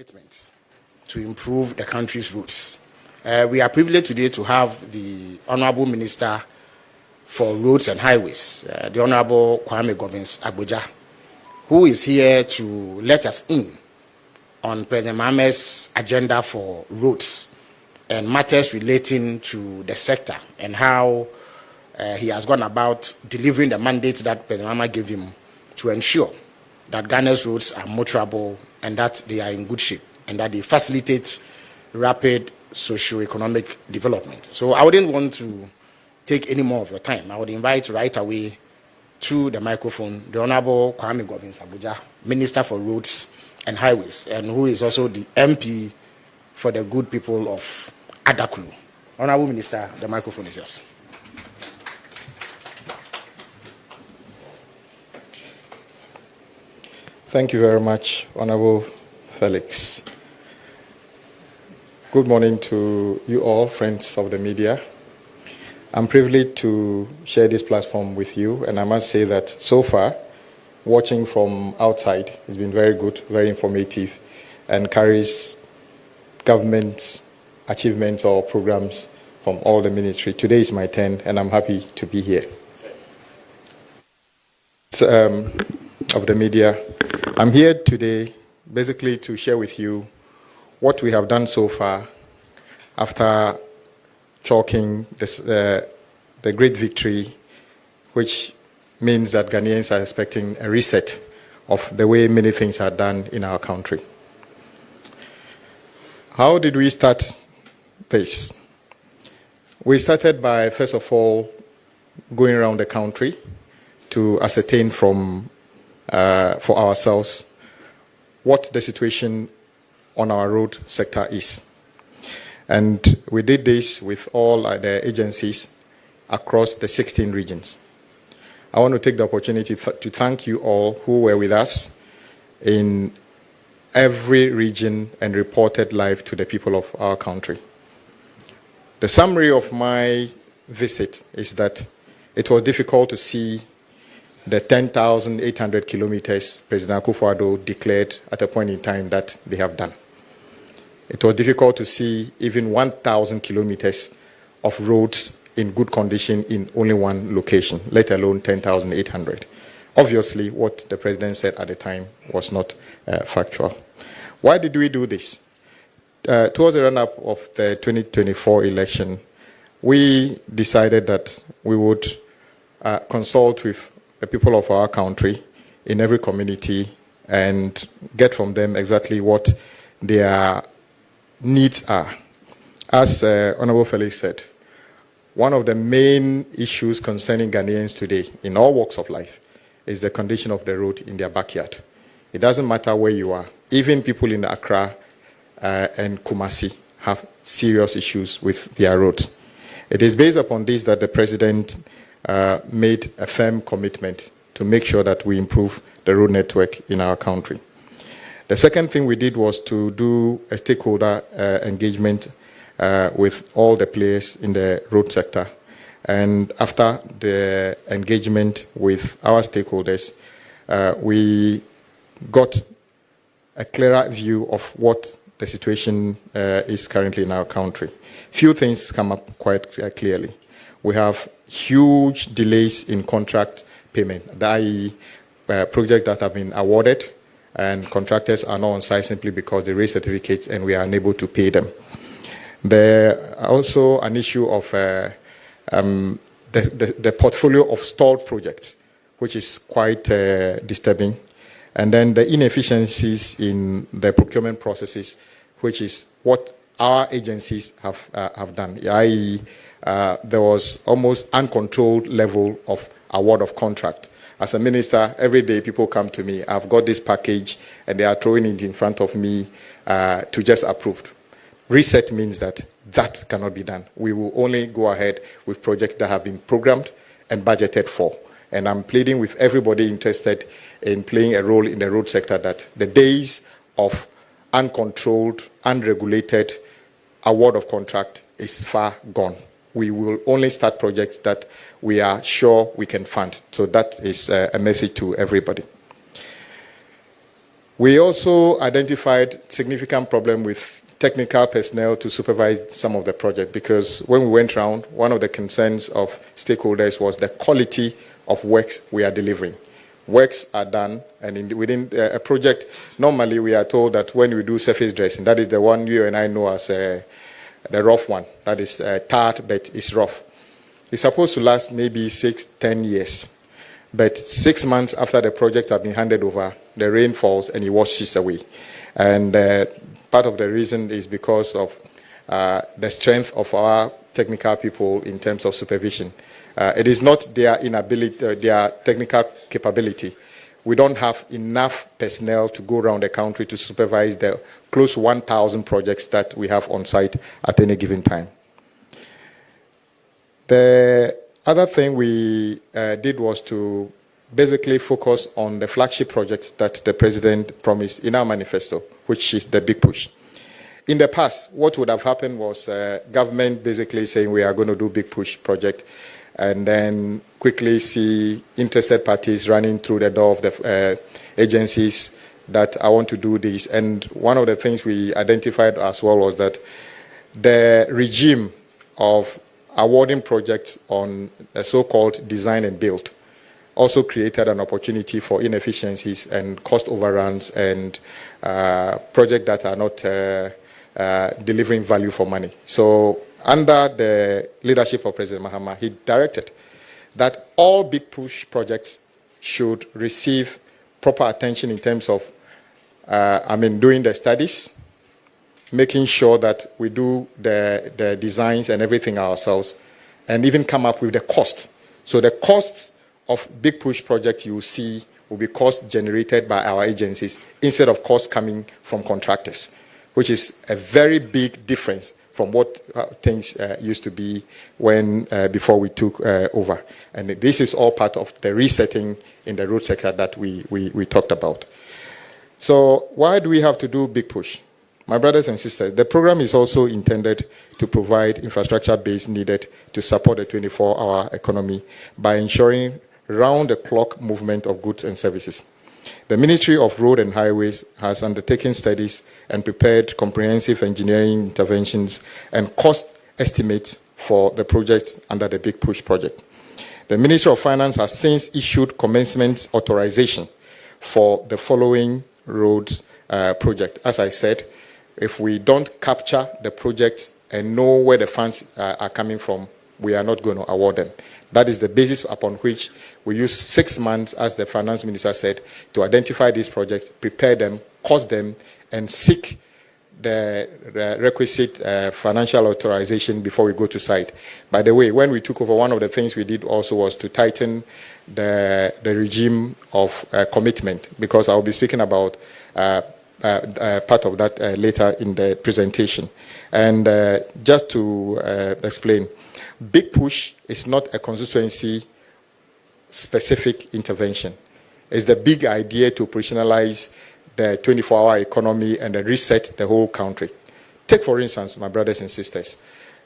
Commitment to improve the country's roads. We are privileged today to have the Honorable Minister for Roads and Highways, the Honorable Kwame Agbodza, who is here to let us in on President Mahamad's agenda for roads and matters relating to the sector and how he has gone about delivering the mandate that President Mahama gave him to ensure that Ghana's roads are motorable and that they are in good shape and that they facilitate rapid socio-economic development. So I wouldn't want to take any more of your time. I would invite right away to the microphone the Honorable Kwame Agbodza, Minister for Roads and Highways, and who is also the MP for the good people of Adaklu. Honorable Minister, the microphone is yours. Thank you very much, Honorable Felix. Good morning to you all, friends of the media. I'm privileged to share this platform with you, and I must say that so far, watching from outside has been very good, very informative, and carries government achievements or programs from all the ministry. Today is my turn, and I'm happy to be here. Of the media, I'm here today basically to share with you what we have done so far after chalking this, the great victory, which means that Ghanaians are expecting a reset of the way many things are done in our country. How did we start this? We started by, first of all, going around the country to ascertain from for ourselves what the situation on our road sector is. And we did this with all the agencies across the 16 regions. I want to take the opportunity to thank you all who were with us in every region and reported live to the people of our country. The summary of my visit is that it was difficult to see the 10,800 kilometers President Akufo-Addo declared at a point in time that they have done. It was difficult to see even 1,000 kilometers of roads in good condition in only one location, let alone 10,800. Obviously, what the President said at the time was not factual. Why did we do this? Towards the run-up of the 2024 election, we decided that we would consult with the people of our country in every community and get from them exactly what their needs are. As Honorable Felix said, one of the main issues concerning Ghanaians today in all walks of life is the condition of the road in their backyard. It doesn't matter where you are. Even people in Accra and Kumasi have serious issues with their roads. It is based upon this that the President made a firm commitment to make sure that we improve the road network in our country. The second thing we did was to do a stakeholder engagement with all the players in the road sector. And after the engagement with our stakeholders, we got a clearer view of what the situation is currently in our country. Few things come up quite clearly. We have huge delays in contract payment, i.e., projects that have been awarded and contractors are not on site simply because they raise certificates and we are unable to pay them. There also an issue of the portfolio of stalled projects, which is quite disturbing. And then the inefficiencies in the procurement processes, which is what our agencies have done, i.e., there was almost uncontrolled level of award of contract. As a minister, every day people come to me, I've got this package, and they are throwing it in front of me to just approve. Reset means that that cannot be done. We will only go ahead with projects that have been programmed and budgeted for. And I'm pleading with everybody interested in playing a role in the road sector that the days of uncontrolled, unregulated award of contract is far gone. We will only start projects that we are sure we can fund. So that is a message to everybody. We also identified significant problem with technical personnel to supervise some of the project, because when we went around, one of the concerns of stakeholders was the quality of works we are delivering. Works are done, and within a project, normally we are told that when we do surface dressing, that is the one you and I know as the rough one, that is tarred but it's rough. It's supposed to last maybe 6-10 years. But 6 months after the project has been handed over, the rain falls and it washes away. And part of the reason is because of the strength of our technical people in terms of supervision. It is not their inability, their technical capability. We don't have enough personnel to go around the country to supervise the close to 1,000 projects that we have on site at any given time. The other thing we did was to basically focus on the flagship projects that the President promised in our manifesto, which is the Big Push. In the past, what would have happened was government basically saying we are going to do Big Push project, and then quickly see interested parties running through the door of the agencies that I want to do this. And one of the things we identified as well was that the regime of awarding projects on a so-called design and build also created an opportunity for inefficiencies and cost overruns and projects that are not delivering value for money. So under the leadership of President Mahama, he directed that all Big Push projects should receive proper attention in terms of, doing the studies, making sure that we do the designs and everything ourselves, and even come up with the cost. So the costs of Big Push projects you see will be costs generated by our agencies instead of costs coming from contractors, which is a very big difference from what things used to be when before we took over. And this is all part of the resetting in the road sector that we talked about. So why do we have to do Big Push? My brothers and sisters, the program is also intended to provide infrastructure base needed to support the 24-hour economy by ensuring round-the-clock movement of goods and services. The Ministry of Road and Highways has undertaken studies and prepared comprehensive engineering interventions and cost estimates for the projects under the Big Push project. The Ministry of Finance has since issued commencement authorization for the following roads project. As I said, if we don't capture the projects and know where the funds are coming from, we are not going to award them. That is the basis upon which we use 6 months, as the finance minister said, to identify these projects, prepare them, cost them, and seek the requisite financial authorization before we go to site. By the way, when we took over, one of the things we did also was to tighten the regime of commitment, because I'll be speaking about part of that later in the presentation. And just to explain, Big Push is not a constituency-specific intervention. It's the big idea to operationalize the 24-hour economy and reset the whole country. Take, for instance, my brothers and sisters,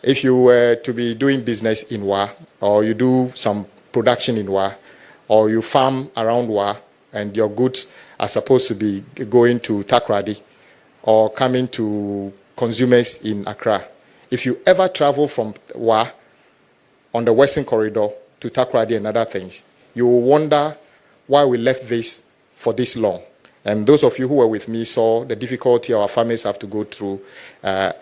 if you were to be doing business in Wa, or you do some production in Wa, or you farm around Wa, and your goods are supposed to be going to Takoradi or coming to consumers in Accra. If you ever travel from Wa on the Western Corridor to Takoradi and other things, you will wonder why we left this for this long. And those of you who were with me saw the difficulty our farmers have to go through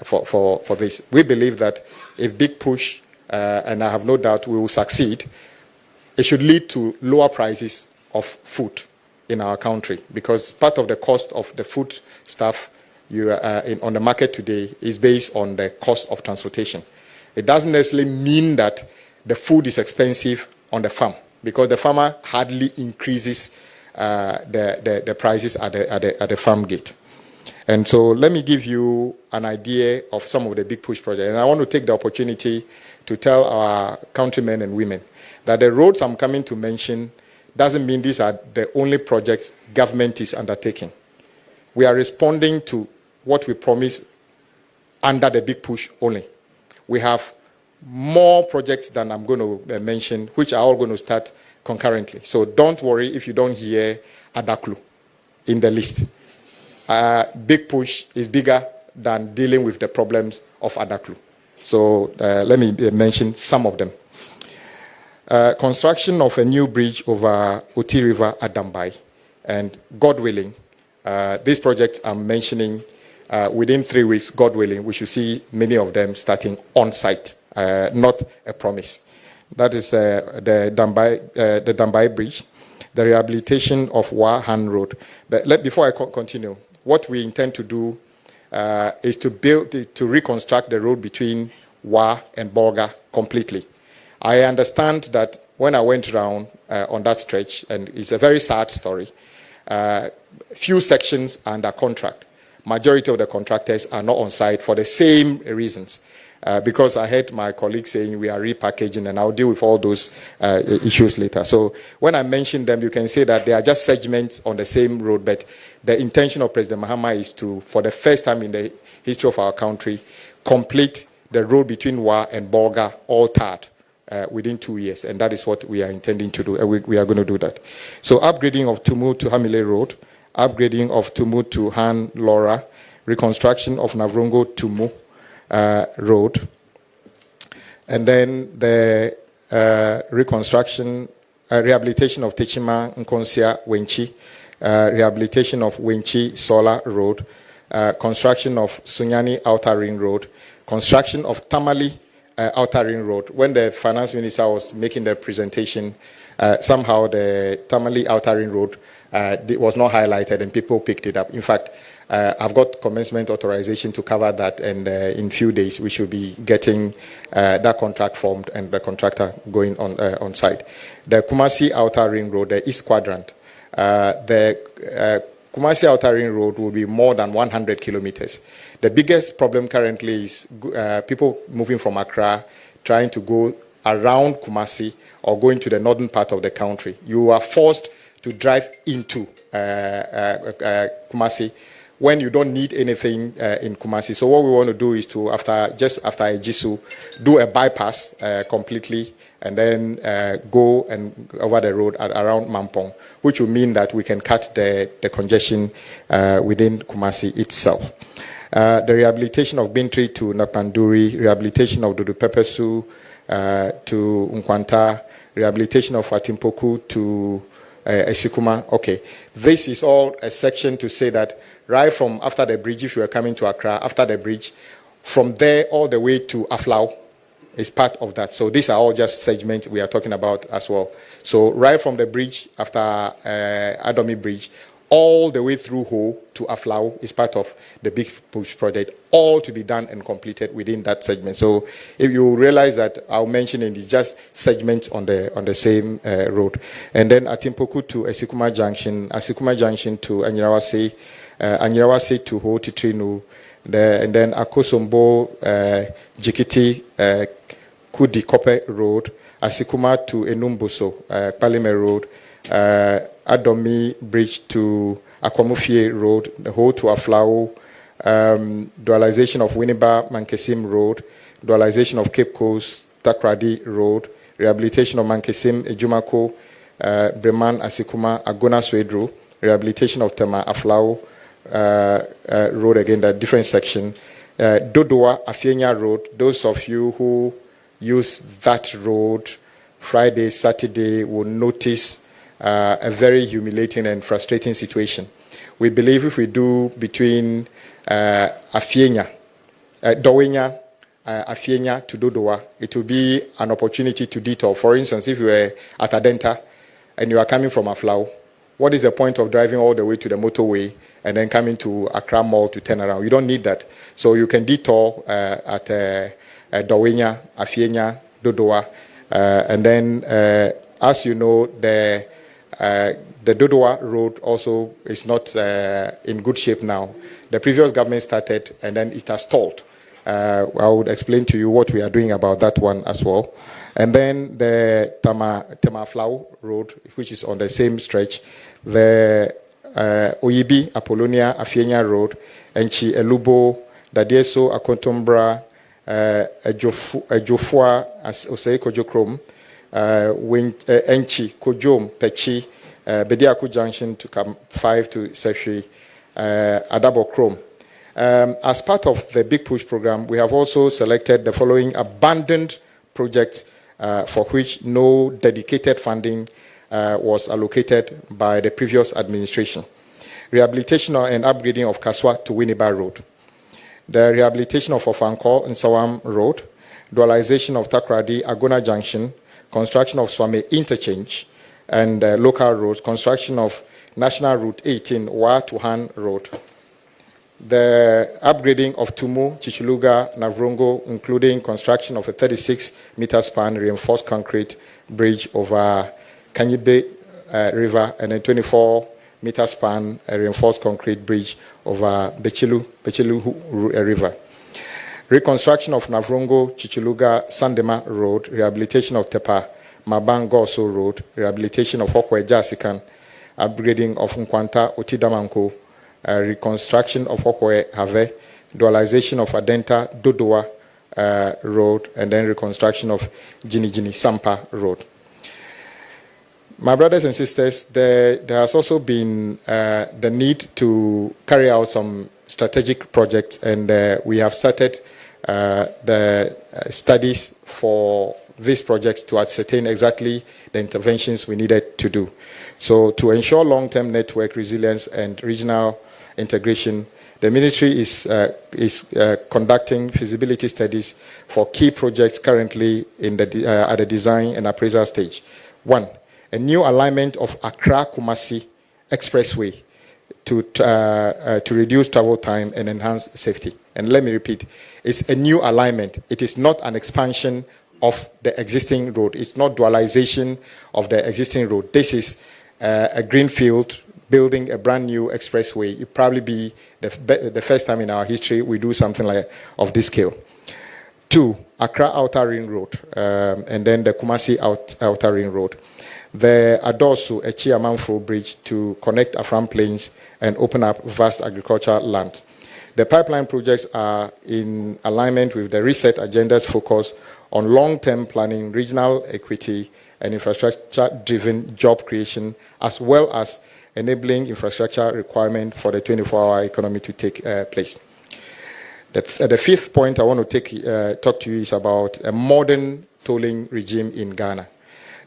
for this. We believe that if Big Push, and I have no doubt we will succeed, it should lead to lower prices of food in our country, because part of the cost of the food stuff on the market today is based on the cost of transportation. It doesn't necessarily mean that the food is expensive on the farm, because the farmer hardly increases the prices at the farm gate. And so let me give you an idea of some of the Big Push projects. And I want to take the opportunity to tell our countrymen and women that the roads I'm coming to mention doesn't mean these are the only projects government is undertaking. We are responding to what we promised under the Big Push only. We have more projects than I'm going to mention, which are all going to start concurrently. So don't worry if you don't hear Adaklu in the list. Big Push is bigger than dealing with the problems of Adaklu. So let me mention some of them. Construction of a new bridge over Oti River at Dambai, and God willing, these projects I'm mentioning, within 3 weeks, God willing, we should see many of them starting on site, not a promise. That is the Dambai Bridge, the rehabilitation of Wahan Road. But before I continue, what we intend to do is to reconstruct the road between Wa and Bolga completely. I understand that when I went around on that stretch, and it's a very sad story, few sections are under contract. Majority of the contractors are not on site for the same reasons. Because I heard my colleagues saying we are repackaging, and I'll deal with all those issues later. So when I mention them, you can say that they are just segments on the same road, but the intention of President Mahama is to, for the first time in the history of our country, complete the road between Wa and Bolga, all tarred, within 2 years, and that is what we are intending to do. We are going to do that. So upgrading of Tumu to Hamile Road, upgrading of Tumu to Han Laura, reconstruction of Navrongo Tumu Road, and then the rehabilitation of Techima Nkonsia Wenchi, rehabilitation of Wenchi Sola Road, construction of Sunyani Outer Ring Road, construction of Tamale Outer Ring Road. When the finance minister was making the presentation, somehow the Tamale Outer Ring Road was not highlighted, and people picked it up. In fact, I've got commencement authorization to cover that, and in few days we should be getting that contract formed and the contractor going on site. The Kumasi Outer Ring Road, the East Quadrant, the Kumasi Outer Ring Road will be more than 100 kilometers. The biggest problem currently is people moving from Accra trying to go around Kumasi or going to the northern part of the country. You are forced to drive into Kumasi when you don't need anything in Kumasi. So what we want to do is to, just after Ejisu, do a bypass completely, and then go and over the road around Mampong, which will mean that we can cut the congestion within Kumasi itself. The rehabilitation of Bintri to Napanduri, rehabilitation of Dudu Pepesu to Nkwanta, rehabilitation of Atimpoku to Esikuma. Okay, this is all a section to say that right from after the bridge, if you are coming to Accra, after the bridge, from there all the way to Aflao, is part of that. So these are all just segments we are talking about as well. So right from the bridge after Adomi Bridge, all the way through Ho to Aflao is part of the Big Push project, all to be done and completed within that segment. So if you realize that I'll mention it is just segments on the same road. And then Atimpoku to Asikuma Junction to Anyirawase, Anyirawase to Ho Titrinu, and then Akosombo, Jikiti, Kudi Kope Road, Asikuma to Enumbuso, Palime Road, Adomi Bridge to Akwamufie Road, the whole to Aflao, dualization of Winneba Mankesim Road, dualization of Cape Coast Takradi Road, rehabilitation of Mankesim Ejumako, Breman Asikuma Agona Swedro, rehabilitation of Tema Aflao Road, again, that different section. Dodoa Afienya Road, those of you who use that road Friday, Saturday will notice a very humiliating and frustrating situation. We believe if we do between Afienya, Dowenya, Afienya to Dodoa, it will be an opportunity to detour. For instance, if you were at Adenta and you are coming from Aflao, what is the point of driving all the way to the motorway and then coming to Accra Mall to turn around? You don't need that. So you can detour at Dowenya, Afienya, Dodoa, and then, as you know, the Dodoa Road also is not in good shape now. The previous government started and then it has stalled. I would explain to you what we are doing about that one as well. And then the Temaflau Road, which is on the same stretch, the Oyibi, Apollonia, Afienya Road, Enchi, Elubo, Dadieso, Akontombra, Ejofua, Osei Kojokrom, Enchi, Kojom, Pechi, Bediaku Junction to come 5 to Seshi, Adabo Chrome. As part of the Big Push program, we have also selected the following abandoned projects for which no dedicated funding was allocated by the previous administration. Rehabilitation and upgrading of Kaswa to Winneba Road. The rehabilitation of Ofanko and Sawam Road. Dualization of Takradi, Agona Junction. Construction of Swame Interchange and local roads. Construction of National Route 18, Wa to Han Road. The upgrading of Tumu, Chichuluga, Navrongo, including construction of a 36-meter span reinforced concrete bridge over Kanyibe River and a 24-meter span reinforced concrete bridge over Bechilu River. Reconstruction of Navrongo, Chichuluga, Sandema Road, rehabilitation of Tepa, Mabangoso Road, rehabilitation of Okwe Jasikan, upgrading of Nkwanta, Otidamanko, reconstruction of Okwe Have, dualization of Adenta, Dodoa Road, and then reconstruction of Jini Sampa Road. My brothers and sisters, there has also been the need to carry out some strategic projects, and we have started the studies for these projects to ascertain exactly the interventions we needed to do. So to ensure long-term network resilience and regional integration, the ministry is conducting feasibility studies for key projects currently in at the design and appraisal stage. 1, a new alignment of Accra-Kumasi Expressway to reduce travel time and enhance safety. And let me repeat, it's a new alignment. It is not an expansion of the existing road. It's not dualization of the existing road. This is a greenfield building a brand new expressway. It probably be the first time in our history we do something like of this scale. 2, Accra Outer Ring Road, and then the Kumasi Outer Ring Road. The Adosu Echiamanfro Bridge to connect Afram Plains and open up vast agricultural land. The pipeline projects are in alignment with the reset agenda's focus on long-term planning, regional equity, and infrastructure-driven job creation, as well as enabling infrastructure requirement for the 24-hour economy to take place. The 5th point I want to talk to you is about a modern tolling regime in Ghana.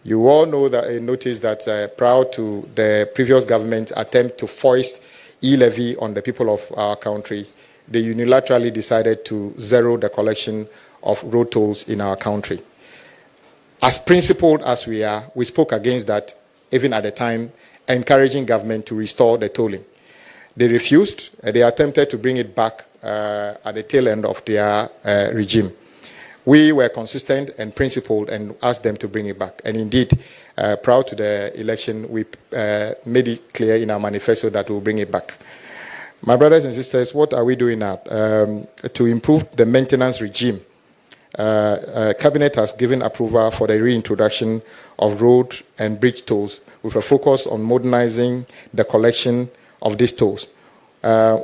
You all know that, notice that prior to the previous government's attempt to foist e-levy on the people of our country, they unilaterally decided to zero the collection of road tolls in our country. As principled as we are, we spoke against that even at the time, encouraging government to restore the tolling. They refused. They attempted to bring it back at the tail end of their regime. We were consistent and principled and asked them to bring it back. And indeed, prior to the election, we made it clear in our manifesto that we'll bring it back. My brothers and sisters, what are we doing now? To improve the maintenance regime, Cabinet has given approval for the reintroduction of road and bridge tolls with a focus on modernizing the collection of these tolls.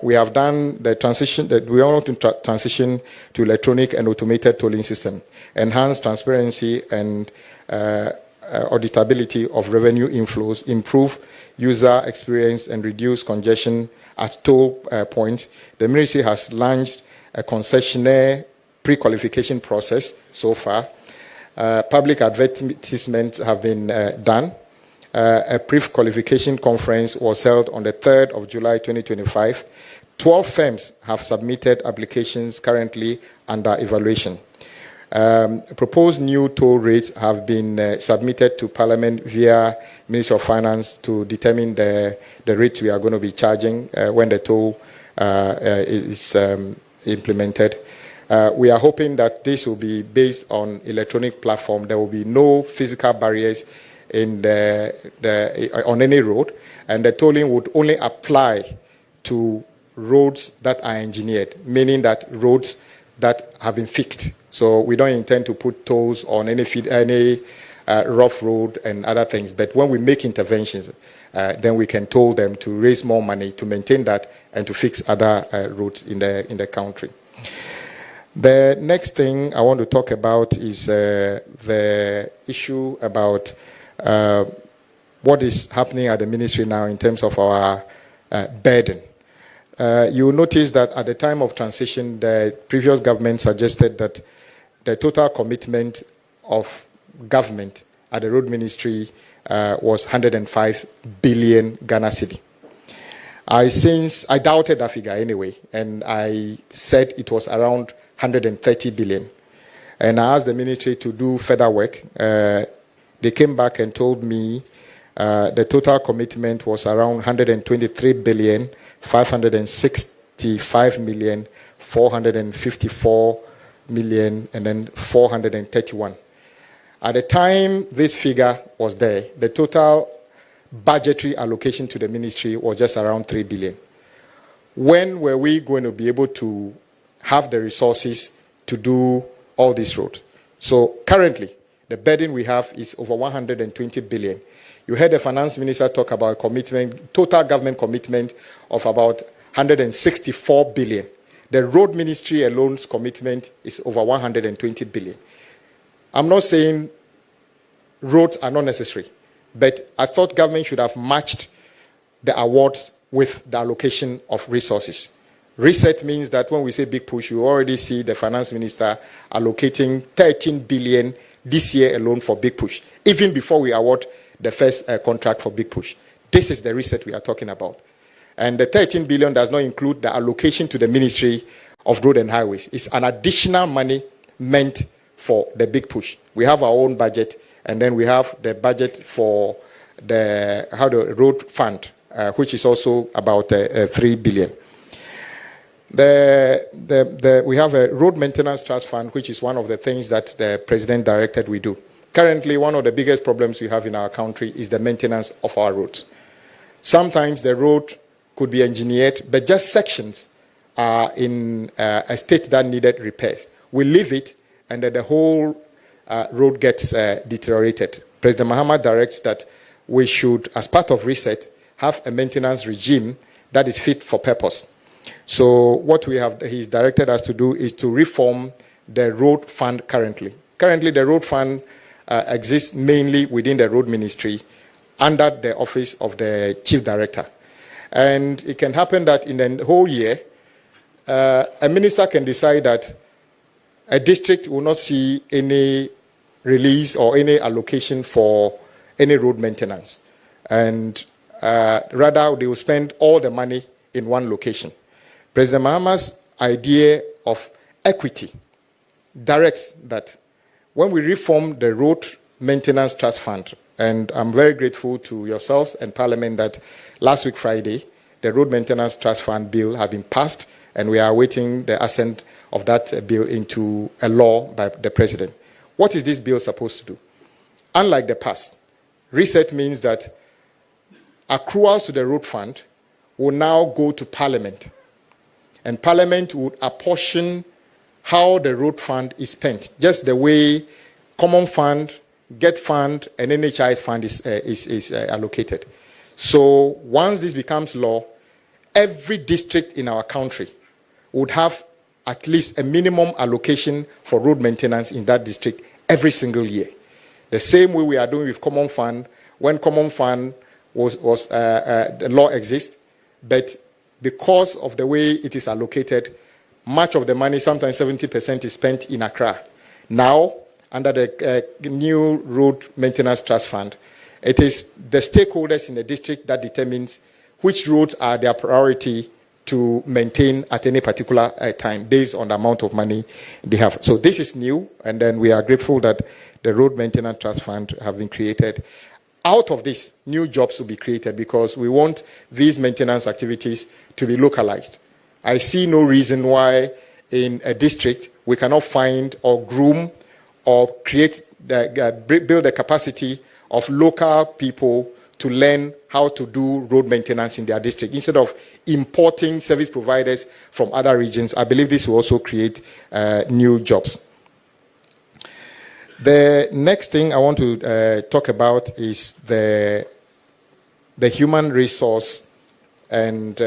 We have done the transition, we want to transition to electronic and automated tolling system, enhance transparency and auditability of revenue inflows, improve user experience and reduce congestion at toll points. The ministry has launched a concessionaire pre-qualification process so far. Public advertisements have been done. A pre-qualification conference was held on the 3rd of July 2025. 12 firms have submitted applications currently under evaluation. Proposed new toll rates have been submitted to Parliament via Ministry of Finance to determine the rates we are going to be charging when the toll is implemented. We are hoping that this will be based on electronic platform. There will be no physical barriers in on any road, and the tolling would only apply to roads that are engineered, meaning that roads that have been fixed. So we don't intend to put tolls on any rough road and other things. But when we make interventions, then we can toll them to raise more money to maintain that and to fix other roads in the country. The next thing I want to talk about is the issue about what is happening at the ministry now in terms of our burden. You will notice that at the time of transition, the previous government suggested that the total commitment of government at the road ministry was 105 billion Ghana cedi. I doubted that figure anyway, and I said it was around 130 billion. And I asked the ministry to do further work. They came back and told me the total commitment was around 123 billion, 565 million, 454 million, and then 431. At the time this figure was there, the total budgetary allocation to the ministry was just around 3 billion. When were we going to be able to have the resources to do all this road? So currently, the burden we have is over 120 billion. You heard the finance minister talk about commitment, total government commitment of about 164 billion. The road ministry alone's commitment is over 120 billion. I'm not saying roads are not necessary, but I thought government should have matched the awards with the allocation of resources. Reset means that when we say big push, you already see the finance minister allocating 13 billion this year alone for big push, even before we award the first contract for big push. This is the reset we are talking about. And the 13 billion does not include the allocation to the Ministry of Road and Highways. It's an additional money meant for the big push. We have our own budget, and then we have the budget for the road fund, which is also about 3 billion. We have a road maintenance trust fund, which is one of the things that the president directed we do. Currently, one of the biggest problems we have in our country is the maintenance of our roads. Sometimes the road could be engineered, but just sections are in a state that needed repairs. We leave it, and then the whole road gets deteriorated. President Mahama directs that we should, as part of reset, have a maintenance regime that is fit for purpose. So what he's directed us to do is to reform the road fund currently. Currently, the road fund exists mainly within the road ministry under the office of the chief director. And it can happen that in the whole year, a minister can decide that a district will not see any release or any allocation for any road maintenance. And rather, they will spend all the money in one location. President Mahama's idea of equity directs that when we reform the Road Maintenance Trust Fund, and I'm very grateful to yourselves and Parliament that last week Friday, the Road Maintenance Trust Fund bill has been passed, and we are awaiting the assent of that bill into a law by the President. What is this bill supposed to do? Unlike the past, reset means that accruals to the road fund will now go to Parliament, and Parliament would apportion how the road fund is spent, just the way Common Fund, Get Fund, and NHI Fund is allocated. So once this becomes law, every district in our country would have at least a minimum allocation for road maintenance in that district every single year. The same way we are doing with Common Fund. When Common Fund the law exists, but because of the way it is allocated, much of the money, sometimes 70%, is spent in Accra. Now, under the new Road Maintenance Trust Fund, it is the stakeholders in the district that determines which roads are their priority to maintain at any particular time based on the amount of money they have. So this is new, and then we are grateful that the Road Maintenance Trust Fund have been created. Out of this, new jobs will be created because we want these maintenance activities to be localized. I see no reason why in a district we cannot find or groom or create, build the capacity of local people to learn how to do road maintenance in their district instead of importing service providers from other regions. I believe this will also create new jobs. The next thing I want to talk about is the human resource and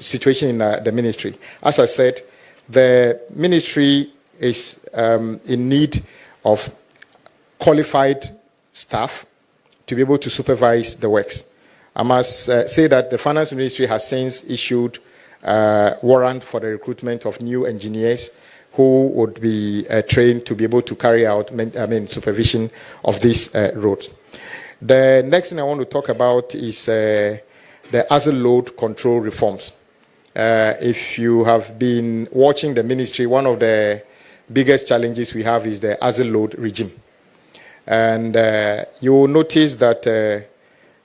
situation in the ministry. As I said, the ministry is in need of qualified staff to be able to supervise the works. I must say that the Finance Ministry has since issued a warrant for the recruitment of new engineers who would be trained to be able to carry out supervision of these roads. The next thing I want to talk about is the asset load control reforms. If you have been watching the ministry, one of the biggest challenges we have is the asset load regime. And you will notice that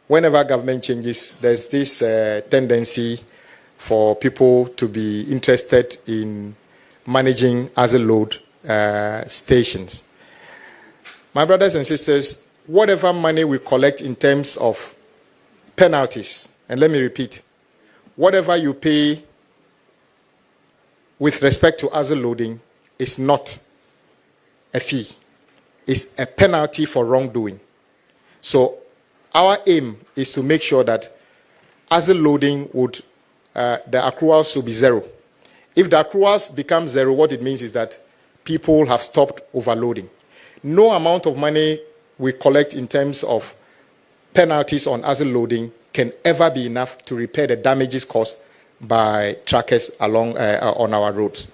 whenever government changes, there's this tendency for people to be interested in managing asset load stations. My brothers and sisters, whatever money we collect in terms of penalties, and let me repeat, whatever you pay with respect to asset loading is not a fee. It's a penalty for wrongdoing. So our aim is to make sure that asset loading would, the accruals should be zero. If the accruals become zero, what it means is that people have stopped overloading. No amount of money we collect in terms of penalties on asset loading can ever be enough to repair the damages caused by truckers along on our roads.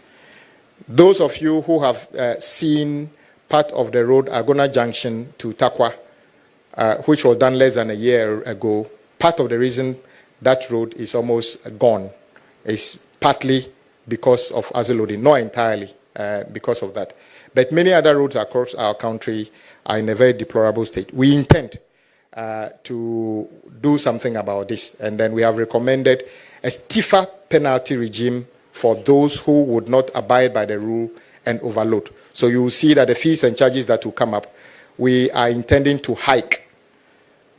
Those of you who have seen part of the road Agona Junction to Takwa, which was done less than a year ago, part of the reason that road is almost gone is partly because of asset loading, not entirely because of that. But many other roads across our country are in a very deplorable state. We intend to do something about this, and then we have recommended a stiffer penalty regime for those who would not abide by the rule and overload. So you will see that the fees and charges that will come up, we are intending to hike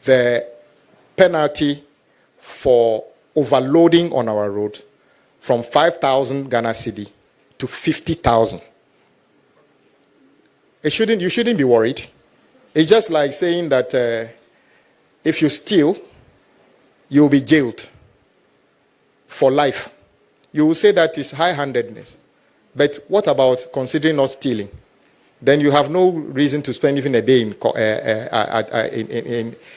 the penalty for overloading on our road from 5,000 Ghana cedi to 50,000. You shouldn't be worried. It's just like saying that if you steal, you'll be jailed for life. You will say that is high-handedness. But what about considering not stealing? Then you have no reason to spend even a day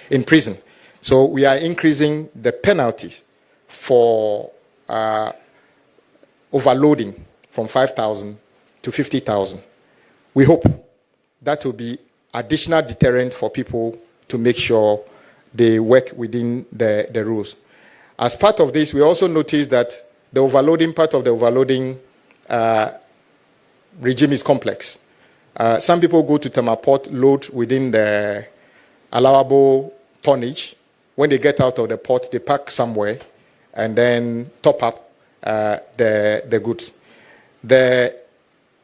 in prison. So we are increasing the penalties for overloading from 5,000 to 50,000. We hope that will be additional deterrent for people to make sure they work within the rules. As part of this, we also noticed that the overloading, part of the overloading regime is complex. Some people go to Tema Port, load within the allowable tonnage. When they get out of the port, they park somewhere and then top up the goods.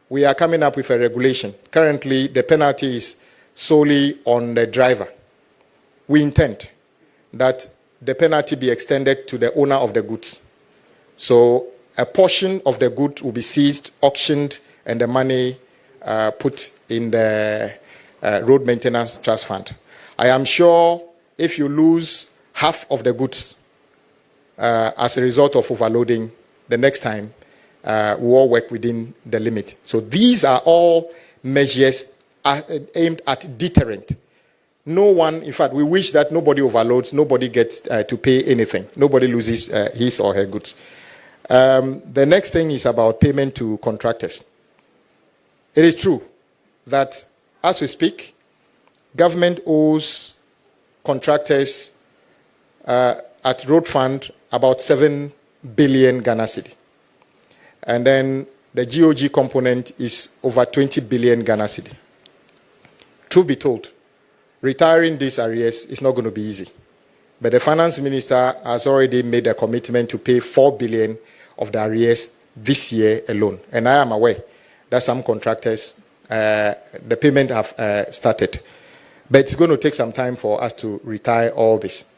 We are coming up with a regulation. Currently, the penalty is solely on the driver. We intend that the penalty be extended to the owner of the goods. So a portion of the good will be seized, auctioned, and the money put in the road maintenance trust fund. I am sure if you lose half of the goods as a result of overloading, the next time we all work within the limit. So these are all measures aimed at deterrent. No one, in fact, we wish that nobody overloads, nobody gets to pay anything, nobody loses his or her goods. The next thing is about payment to contractors. It is true that as we speak, government owes contractors at Road Fund about 7 billion Ghana cedi. And then the GOG component is over 20 billion Ghana cedi. Truth be told, retiring these arrears is not going to be easy. But the finance minister has already made a commitment to pay 4 billion of the arrears this year alone. And I am aware that some contractors, the payment have started. But it's going to take some time for us to retire all this.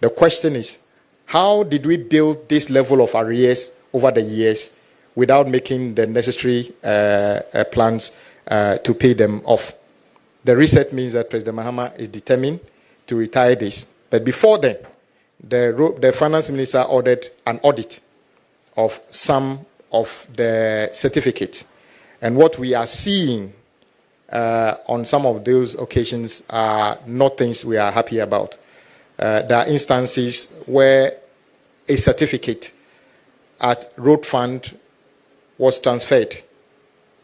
The question is, how did we build this level of arrears over the years without making the necessary plans to pay them off? The reset means that President Mahama is determined to retire this. But before then, the finance minister ordered an audit of some of the certificates. And what we are seeing on some of those occasions are not things we are happy about. There are instances where a certificate at Road Fund was transferred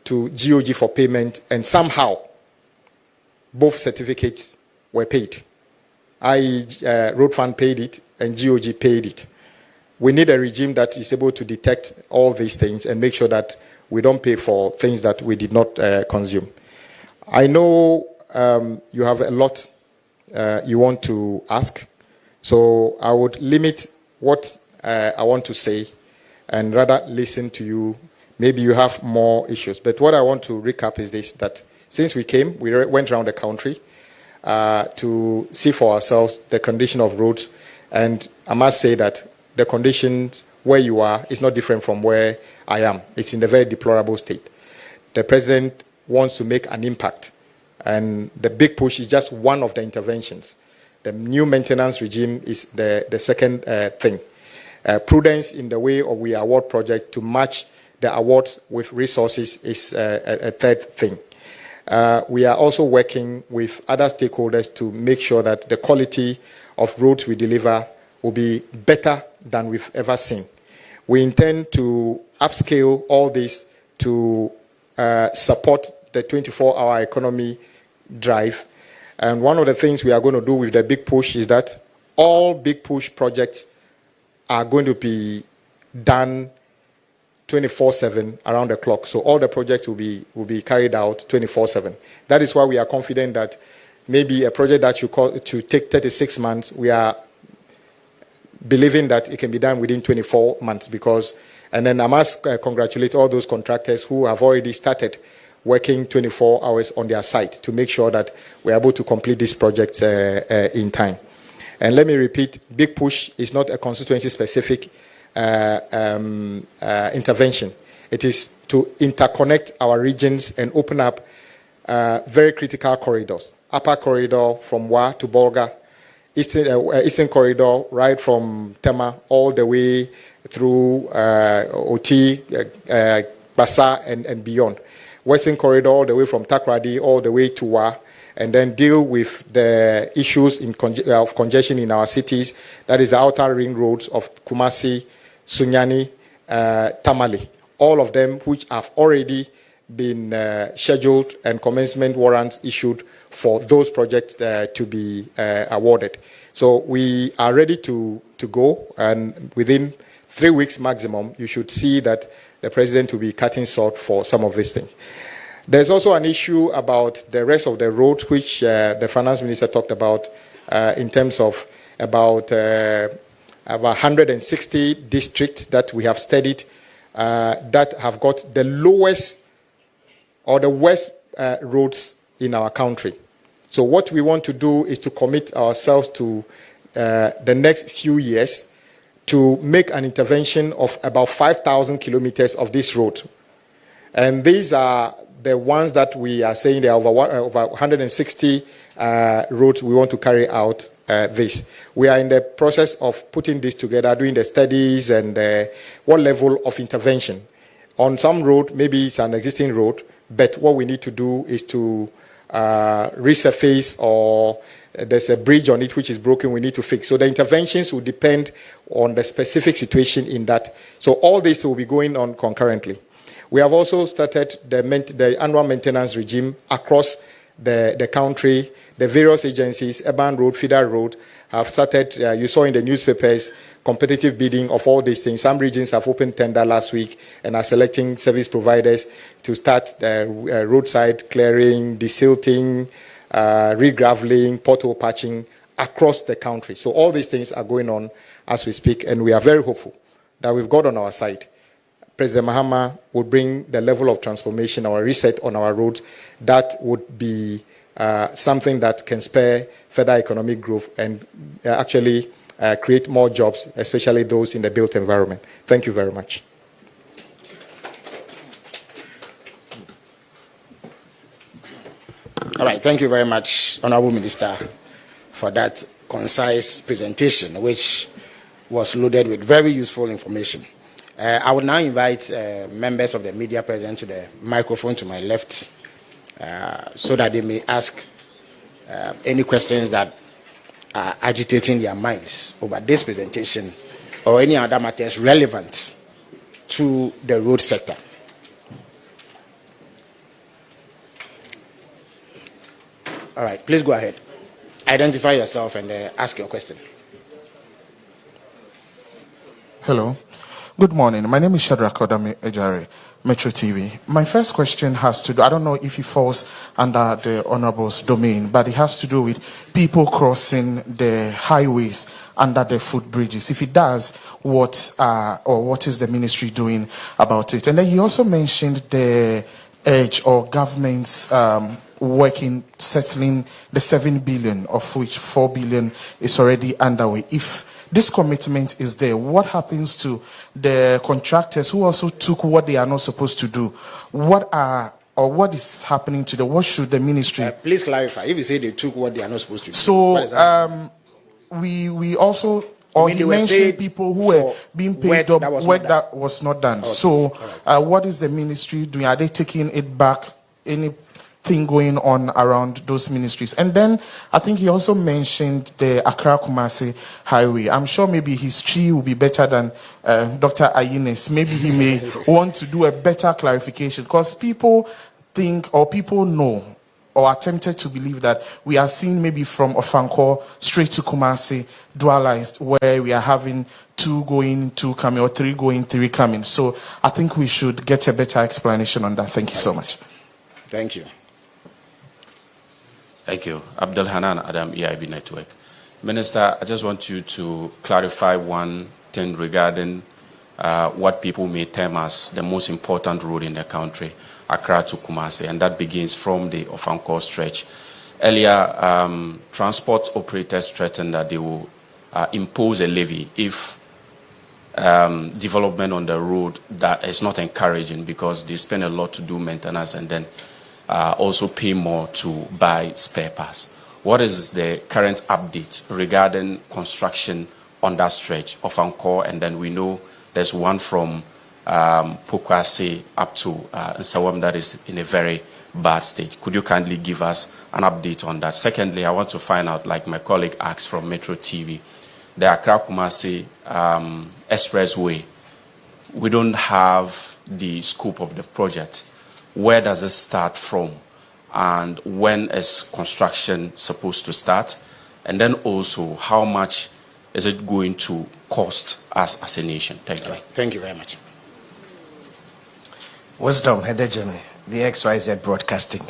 to GOG for payment, and somehow both certificates were paid. I.e., Road Fund paid it and GOG paid it. We need a regime that is able to detect all these things and make sure that we don't pay for things that we did not consume. I know you have a lot you want to ask, so I would limit what I want to say and rather listen to you. Maybe you have more issues. But what I want to recap is this, that since we came, we went around the country to see for ourselves the condition of roads. And I must say that the conditions where you are is not different from where I am. It's in a very deplorable state. The president wants to make an impact. And the big push is just one of the interventions. The new maintenance regime is the second thing. Prudence in the way of we award project to match the awards with resources is a third thing. We are also working with other stakeholders to make sure that the quality of roads we deliver will be better than we've ever seen. We intend to upscale all this to support the 24-hour economy drive. And one of the things we are going to do with the big push is that all big push projects are going to be done 24/7 around the clock. So all the projects will be carried out 24/7. That is why we are confident that maybe a project that to take 36 months, we are believing that it can be done within 24 months because, and then I must congratulate all those contractors who have already started working 24 hours on their site to make sure that we're able to complete this project in time. And let me repeat, big push is not a constituency specific intervention. It is to interconnect our regions and open up very critical corridors. Upper corridor from Wa to Bolga, Eastern corridor right from Tema all the way through Oti, Basa and beyond. Western corridor all the way from Takrady all the way to Wa, and then deal with the issues of congestion in our cities. That is the outer ring roads of Kumasi, Sunyani, Tamale. All of them which have already been scheduled and commencement warrants issued for those projects to be awarded. So we are ready to go, and within 3 weeks maximum, you should see that the president will be cutting short for some of these things. There's also an issue about the rest of the roads, which the finance minister talked about in terms of about 160 districts that we have studied that have got the lowest or the worst roads in our country. So what we want to do is to commit ourselves to the next few years to make an intervention of about 5,000 kilometers of this road. And these are the ones that we are saying there are over 160 roads we want to carry out this. We are in the process of putting this together, doing the studies and what level of intervention. On some road, maybe it's an existing road, but what we need to do is to resurface, or there's a bridge on it which is broken, we need to fix. So the interventions will depend on the specific situation in that. So all this will be going on concurrently. We have also started the annual maintenance regime across the country. The various agencies, urban road, feeder road, have started, you saw in the newspapers, competitive bidding of all these things. Some regions have opened tender last week and are selecting service providers to start roadside clearing, desilting, regraveling, pothole patching across the country. So all these things are going on as we speak, and we are very hopeful that we've got on our side. President Mahama would bring the level of transformation or reset on our roads that would be something that can spur further economic growth and actually create more jobs, especially those in the built environment. Thank you very much. All right, thank you very much, Honorable Minister, for that concise presentation, which was loaded with very useful information. I would now invite members of the media present to the microphone to my left so that they may ask any questions that are agitating their minds over this presentation or any other matters relevant to the road sector. All right, please go ahead. Identify yourself and ask your question. Hello. Good morning. My name is Shadrach Kodame Ejare, Metro TV. My first question has to do, I don't know if it falls under the Honorable's domain, but it has to do with people crossing the highways under the footbridges. If it does, what is the ministry doing about it? And then he also mentioned the edge or government's working, settling the 7 billion, of which 4 billion is already underway. If this commitment is there, what happens to the contractors who also took what they are not supposed to do? What is happening to them? What should the ministry... Please clarify. If you say they took what they are not supposed to do, so we also... Or he mentioned people who were being paid up work that was not done. Okay. So what is the ministry doing? Are they taking it back? Anything going on around those ministries? And then I think he also mentioned the Accra-Kumasi highway. I'm sure maybe his tree will be better than Dr. Ayines. Maybe he may want to do a better clarification, because people think, or people know, or are tempted to believe that we are seeing maybe from Ofankor straight to Kumasi dualized, where we are having 2 going, 2 coming, or 3 going, 3 coming. So I think we should get a better explanation on that. Thank you so much. Thank you. Thank you. Abdul Hanan Adam, EIB Network. Minister, I just want you to clarify one thing regarding what people may term as the most important road in the country, Accra to Kumasi, and that begins from the Ofankor stretch. Earlier, transport operators threatened that they will impose a levy if development on the road that is not encouraging, because they spend a lot to do maintenance and then also pay more to buy spare parts. What is the current update regarding construction on that stretch of Ofankor? And then we know there's one from Pokwase up to Nsawam that is in a very bad state. Could you kindly give us an update on that? Secondly, I want to find out, like my colleague asked from Metro TV, the Accra-Kumasi expressway, we don't have the scope of the project. Where does it start from? And when is construction supposed to start? And then also, how much is it going to cost us as a nation? Thank you. Thank you very much. Wisdom, Hedejeme, the XYZ Broadcasting.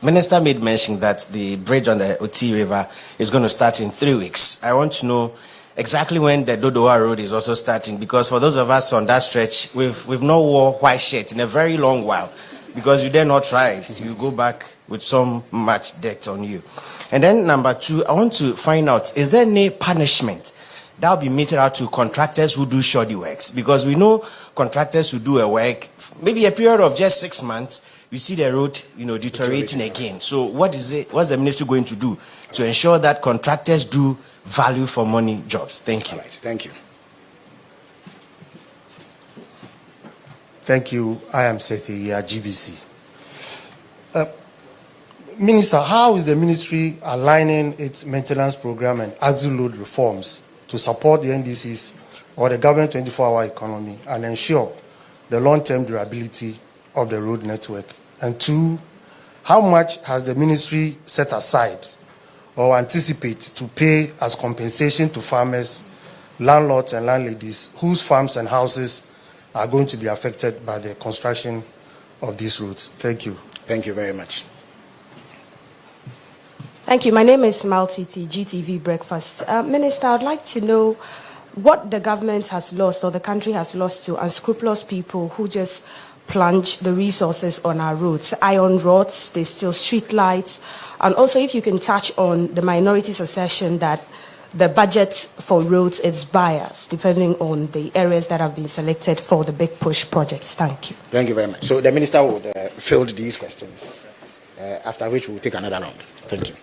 Minister made mention that the bridge on the Oti River is going to start in 3 weeks. I want to know exactly when the Dodowa Road is also starting, because for those of us on that stretch, we've not wore white shirts in a very long while, because you dare not try it. You go back with so much debt on you. And then number 2, I want to find out, is there any punishment that will be meted out to contractors who do shoddy works? Because we know contractors who do a work, maybe a period of just 6 months, we see the road, deteriorating again. So what's the ministry going to do to ensure that contractors do value for money jobs? Thank you. All right, thank you. Thank you. I am Sethi, GBC. Minister, how is the ministry aligning its maintenance program and axle load reforms to support the NDCs or the government 24-hour economy and ensure the long-term durability of the road network? And 2, how much has the ministry set aside or anticipate to pay as compensation to farmers, landlords and landladies whose farms and houses are going to be affected by the construction of these roads? Thank you. Thank you very much. Thank you. My name is Maltiti, GTV Breakfast. Minister, I'd like to know what the government has lost or the country has lost to unscrupulous people who just plunge the resources on our roads. Iron rods, they steal street lights. And also if you can touch on the minority's assertion that the budget for roads is biased, depending on the areas that have been selected for the big push projects. Thank you. Thank you very much. So the minister would field these questions, after which we'll take another round. Thank you.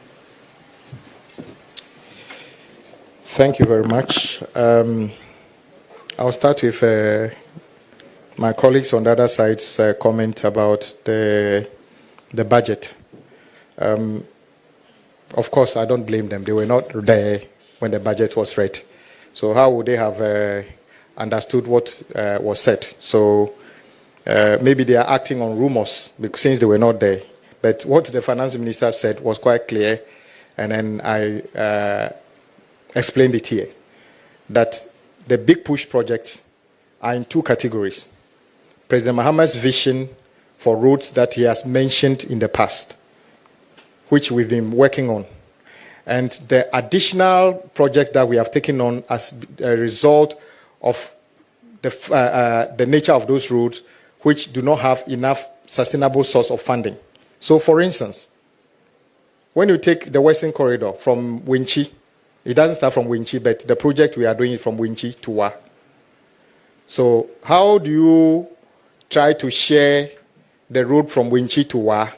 Thank you very much. I'll start with my colleagues on the other side's comment about the budget. Of course, I don't blame them. They were not there when the budget was read. So how would they have understood what was said? So maybe they are acting on rumors since they were not there. But what the finance minister said was quite clear, and then I explained it here, that the big push projects are in 2 categories. President Mahama's vision for roads that he has mentioned in the past, which we've been working on, and the additional project that we have taken on as a result of the nature of those roads, which do not have enough sustainable source of funding. So, for instance, when you take the Western Corridor from Winchi, it doesn't start from Winchi, but the project we are doing it from Winchi to Wa. So how do you try to share the road from Winchi to Wa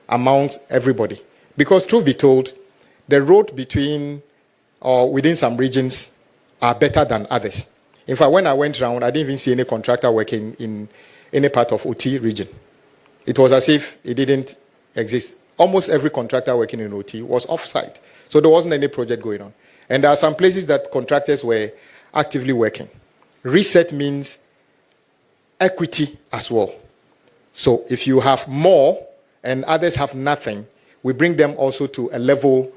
amongst everybody? Because truth be told, the road between or within some regions are better than others. In fact, when I went around, I didn't even see any contractor working in any part of OT region. It was as if it didn't exist. Almost every contractor working in OT was off-site. So there wasn't any project going on. And there are some places that contractors were actively working. Reset means equity as well. So if you have more and others have nothing, we bring them also to a level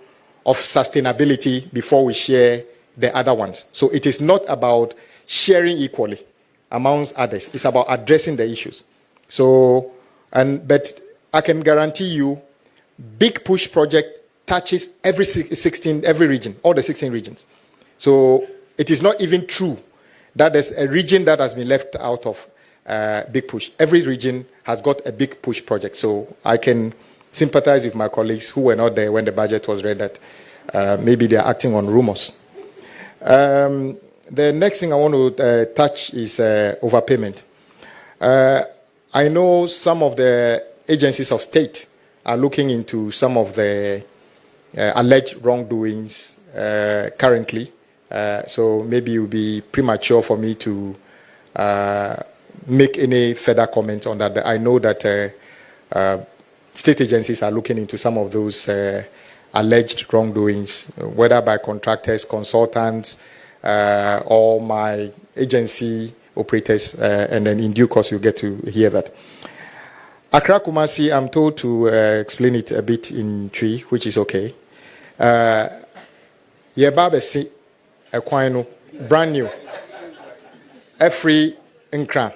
of sustainability before we share the other ones. So it is not about sharing equally amongst others. It's about addressing the issues. So, but I can guarantee you, big push project touches every region, all the 16 regions. So it is not even true that there's a region that has been left out of big push. Every region has got a big push project. So I can sympathize with my colleagues who were not there when the budget was read that maybe they are acting on rumors. The next thing I want to touch is overpayment. I know some of the agencies of state are looking into some of the alleged wrongdoings currently. So maybe it would be premature for me to make any further comments on that. But I know that state agencies are looking into some of those alleged wrongdoings, whether by contractors, consultants, or my agency operators, and then in due course you'll get to hear that. Accra Kumasi, I'm told to explain it a bit in Twi, which is okay. Yebabe si ekwano brand new. Every Nkra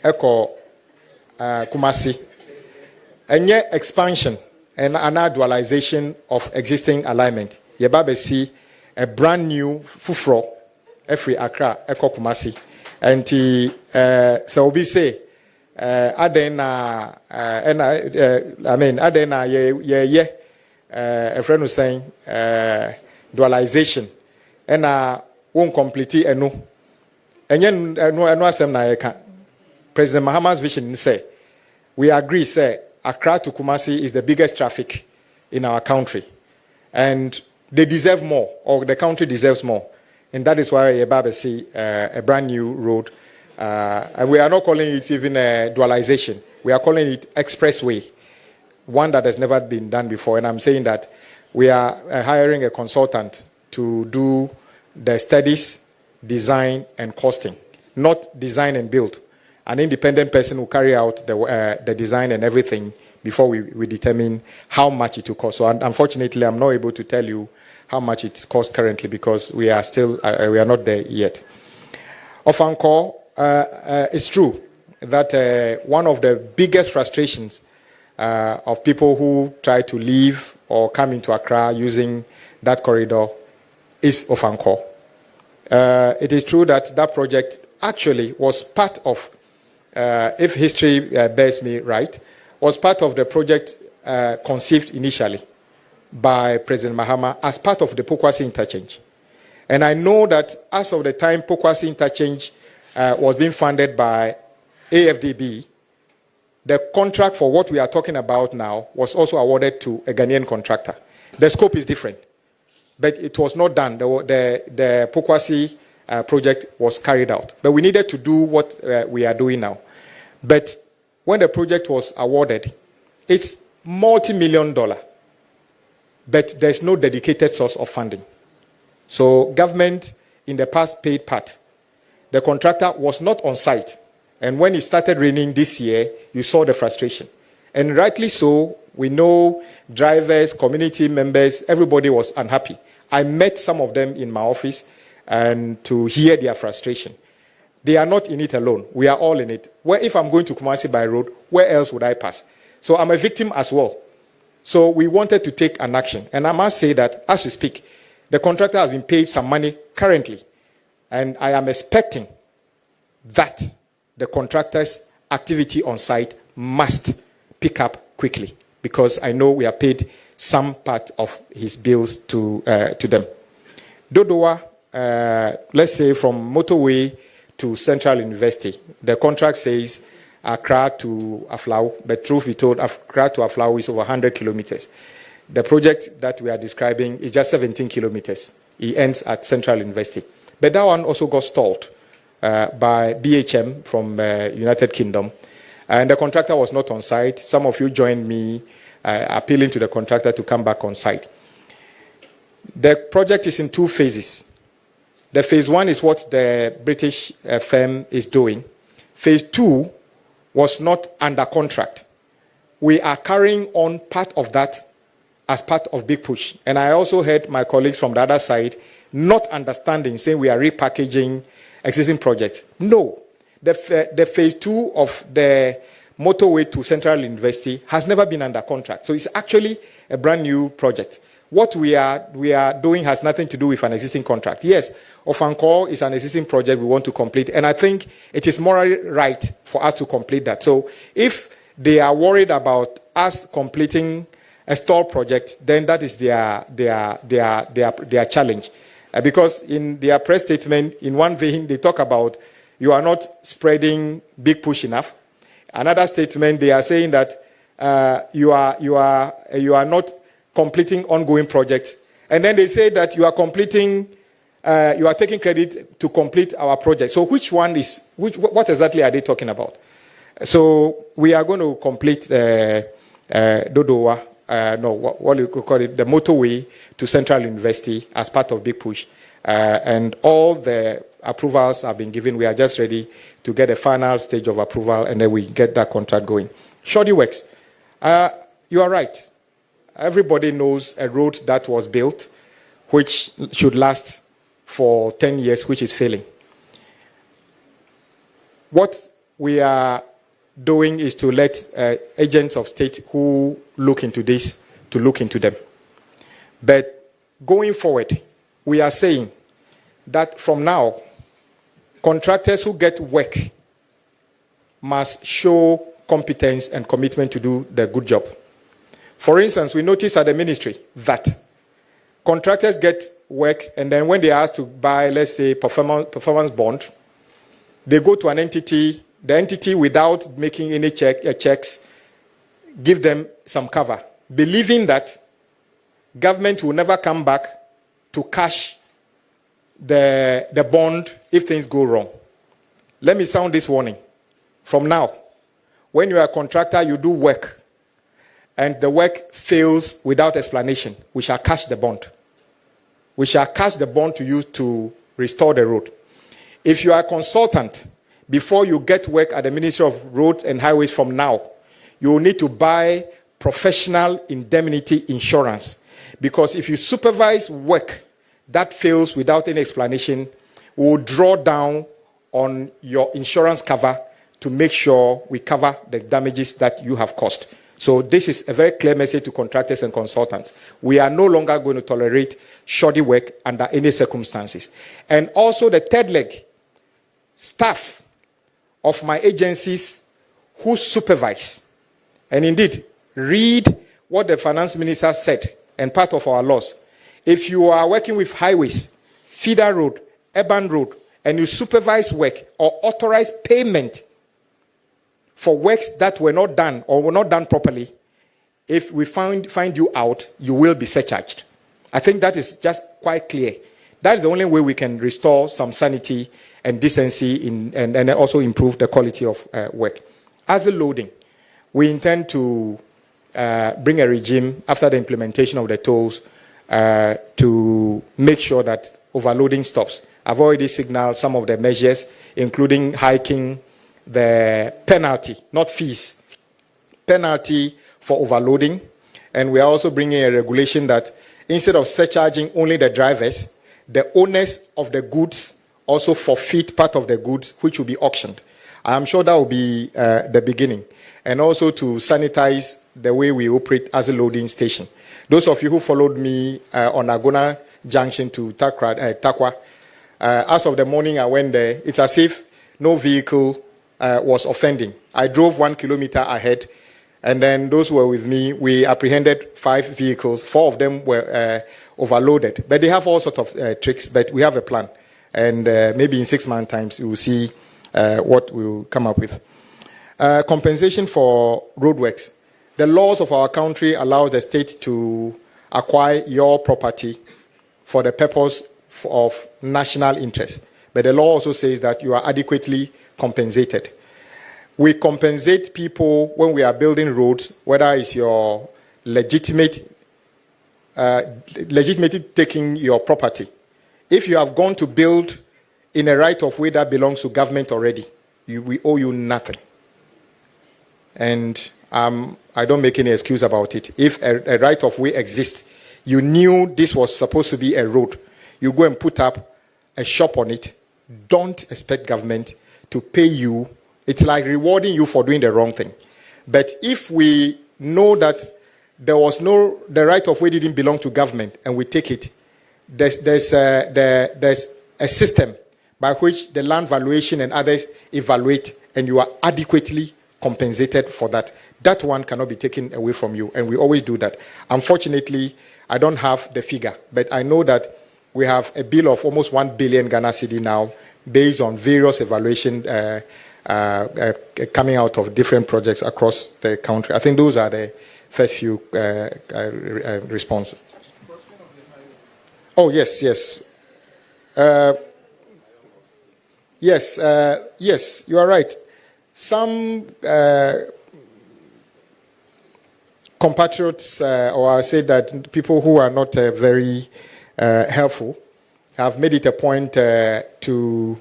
eko Kumasi. Enye expansion and an dualization of existing alignment. Yeba see a brand new fufro every Accra Eko Kumasi. And so we say adena a friend was saying dualization and won't complete enu. And yen no asem na yeka. President Mahama's vision say we agree say Accra to Kumasi is the biggest traffic in our country, and they deserve more, or the country deserves more, and that is why Yeba see a brand new road, and we are not calling it even a dualization. We are calling it expressway, one that has never been done before. And I'm saying that we are hiring a consultant to do the studies, design, and costing, not design and build. An independent person will carry out the design and everything before we determine how much it will cost. So unfortunately, I'm not able to tell you how much it costs currently because we are still we are not there yet. Of Anchor, it's true that one of the biggest frustrations of people who try to leave or come into Accra using that corridor is of Anchor. It is true that that project actually was part of, if history bears me right, was part of the project conceived initially by President Mahama as part of the Pokwasi interchange. And I know that as of the time Pokwasi interchange was being funded by AFDB, the contract for what we are talking about now was also awarded to a Ghanaian contractor. The scope is different, but it was not done. The Pokwasi project was carried out. But we needed to do what we are doing now. But when the project was awarded, it's multi-million-dollar, but there's no dedicated source of funding. So government in the past paid part. The contractor was not on site. And when it started raining this year, you saw the frustration. And rightly so, we know drivers, community members, everybody was unhappy. I met some of them in my office and to hear their frustration. They are not in it alone. We are all in it. Where if I'm going to Kumasi by road, where else would I pass? So I'm a victim as well. So we wanted to take an action. And I must say that as we speak, the contractor has been paid some money currently. And I am expecting that the contractor's activity on site must pick up quickly because I know we have paid some part of his bills to them. Dodowa, let's say from motorway to Central University, the contract says Accra to Aflao, but truth be told, Accra to Aflao is over 100 kilometers. The project that we are describing is just 17 kilometers. It ends at Central University. But that one also got stalled by BHM from United Kingdom. And the contractor was not on site. Some of you joined me appealing to the contractor to come back on site. The project is in two phases. The phase one is what the British firm is doing. Phase two was not under contract. We are carrying on part of that as part of Big Push. And I also heard my colleagues from the other side not understanding, saying we are repackaging existing projects. No. The phase two of the motorway to Central University has never been under contract. So it's actually a brand new project. What we are doing has nothing to do with an existing contract. Yes, Ofankor is an existing project we want to complete, and I think it is morally right for us to complete that. So if they are worried about us completing a stall project, then that is their challenge. Because in their press statement, in one vein, they talk about you are not spreading Big Push enough. Another statement, they are saying that you are not completing ongoing projects. And then they say that you are completing, you are taking credit to complete our project. So which one is, what exactly are they talking about? So we are going to complete Dodowa, what do you call it, the motorway to Central University as part of Big Push. And all the approvals have been given. We are just ready to get a final stage of approval, and then we get that contract going. Shoddy Works. You are right. Everybody knows a road that was built, which should last for 10 years, which is failing. What we are doing is to let agents of state who look into this to look into them. But going forward, we are saying that from now, contractors who get work must show competence and commitment to do the good job. For instance, we notice at the ministry that contractors get work, and then when they are asked to buy, let's say, performance bond, they go to an entity, the entity, without making any checks, give them some cover, believing that government will never come back to cash the bond if things go wrong. Let me sound this warning. From now, when you are a contractor, you do work, and the work fails without explanation, we shall cash the bond. We shall cash the bond to use to restore the road. If you are a consultant, before you get work at the Ministry of Roads and Highways from now, you will need to buy professional indemnity insurance. Because if you supervise work that fails without any explanation, we will draw down on your insurance cover to make sure we cover the damages that you have caused. So this is a very clear message to contractors and consultants. We are no longer going to tolerate shoddy work under any circumstances. And also the third leg, staff of my agencies who supervise. And indeed, read what the finance minister said and part of our laws. If you are working with highways, feeder road, urban road, and you supervise work or authorize payment for works that were not done or were not done properly, if we find you out, you will be surcharged. I think that is just quite clear. That is the only way we can restore some sanity and decency and also improve the quality of work. As a loading, we intend to bring a regime after the implementation of the tolls to make sure that overloading stops. I've already signaled some of the measures, including hiking the penalty, not fees, penalty for overloading. And we are also bringing a regulation that instead of surcharging only the drivers, the owners of the goods also forfeit part of the goods, which will be auctioned. I'm sure that will be the beginning. And also to sanitize the way we operate as a loading station. Those of you who followed me on Agona Junction to Takwa, as of the morning I went there, it's as if no vehicle was offending. I drove 1 kilometer ahead, and then those who were with me, we apprehended 5 vehicles. 4 of them were overloaded. But they have all sorts of tricks, but we have a plan. And maybe in 6 months' time, you will see what we'll come up with. Compensation for roadworks. The laws of our country allow the state to acquire your property for the purpose of national interest. But the law also says that you are adequately compensated. We compensate people when we are building roads, whether it's your legitimately taking your property. If you have gone to build in a right-of-way that belongs to government already, we owe you nothing. And I don't make any excuse about it. If a right-of-way exists, you knew this was supposed to be a road, you go and put up a shop on it, don't expect government to pay you. It's like rewarding you for doing the wrong thing. But if we know that the right-of-way didn't belong to government and we take it, there's a system by which the land valuation and others evaluate, and you are adequately compensated for that. That one cannot be taken away from you, and we always do that. Unfortunately, I don't have the figure, but I know that we have a bill of almost 1 billion Ghana cedi now, based on various evaluation coming out of different projects across the country. I think those are the first few responses. Oh, yes. Yes, you are right. Some compatriots, or I say that people who are not very helpful, have made it a point to,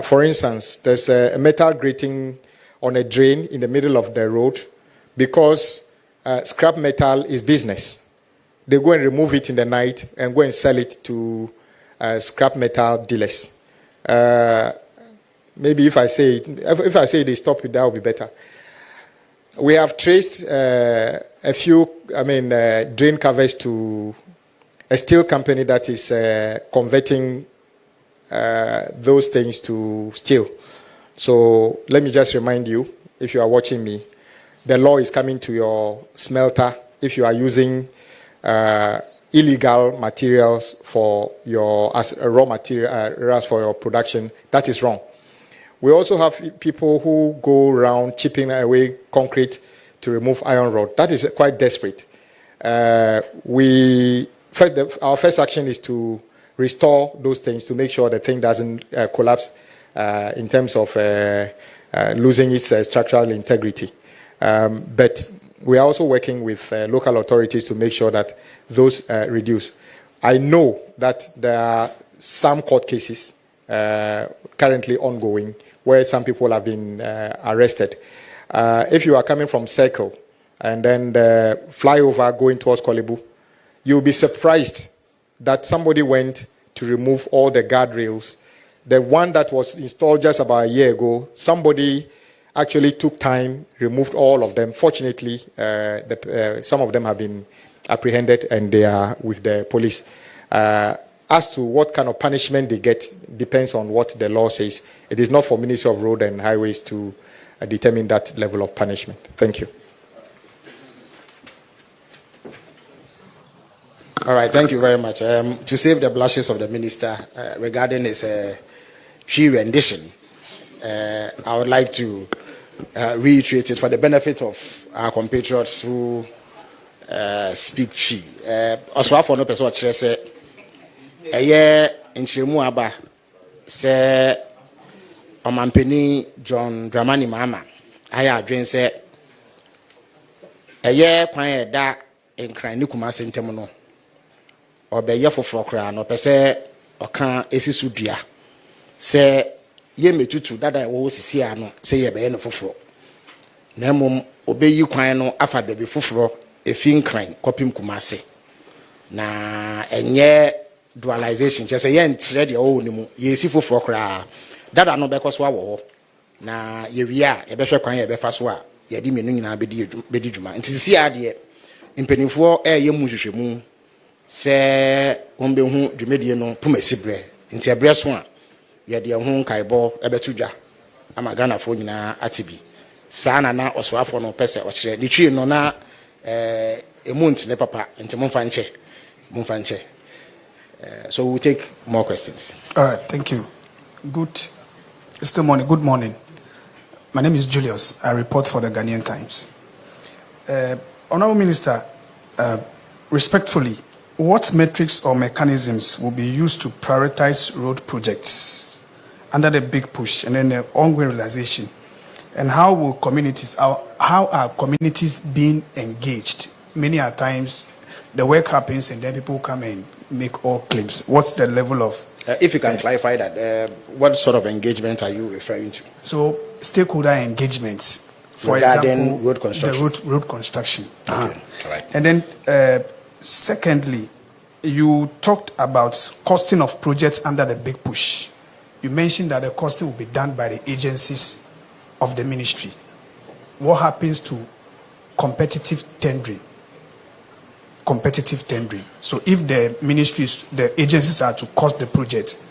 for instance, there's a metal grating on a drain in the middle of the road because scrap metal is business. They go and remove it in the night and go and sell it to scrap metal dealers. maybe if I say they stop it, that will be better. We have traced a few, drain covers to a steel company that is converting those things to steel. So let me just remind you, if you are watching me, the law is coming to your smelter if you are using illegal materials for your as raw materials for your production. That is wrong. We also have people who go around chipping away concrete to remove iron rod. That is quite desperate. Our first action is to restore those things to make sure the thing doesn't collapse in terms of losing its structural integrity. But we are also working with local authorities to make sure that those reduce. I know that there are some court cases currently ongoing where some people have been arrested. If you are coming from Circle and then the flyover going towards Kolebu, you'll be surprised that somebody went to remove all the guardrails. The one that was installed just about a year ago, somebody actually took time, removed all of them. Fortunately, some of them have been apprehended and they are with the police. As to what kind of punishment they get depends on what the law says. It is not for Ministry of Road and Highways to determine that level of punishment. Thank you. All right, thank you very much. To save the blushes of the minister regarding his tree rendition, I would like to reiterate it for the benefit of our compatriots who speak tree. Also, for no person to say, a year in Chimuaba, say, Omampeni John Dramani Mama, I adrenaline say, a year quiet da in Kranikuma Sentemono. Or be year for Frocran, or per se, or can esisudia. Say, ye me tutu, that I always see, no, say ye be no for Nemum, obey you quino, afa baby fufro, a fin crane, copim kumase. Na, and ye dualization, just a yent ready, oh, ye see for Frocra. That I know because wa na ye wia, a better quine, a befaswa, ye diminu na bedijuma. And to see idea, in penny for a yemushimu. Se ombe hu dwumedie no pumasibre nti abreso a ye de hu kaibo ebetuja ama Ghana fo nyina atibi sana na oswafo no pese o kire de twi no na emunt ne papa nti mumfa nche so we'll take more questions. All right, thank you. Good morning. My name is Julius. I report for the Ghanaian Times. Honorable Minister, respectfully, what metrics or mechanisms will be used to prioritize road projects under the big push and then the ongoing realization? And how are communities being engaged? Many a times the work happens and then people come and make all claims. What's the level of... if you can clarify that, what sort of engagement are you referring to? So stakeholder engagements, for example, road construction. The road construction. Okay. All right. And then secondly, you talked about costing of projects under the big push. You mentioned that the costing will be done by the agencies of the ministry. What happens to competitive tendering? So if the agencies are to cost the project,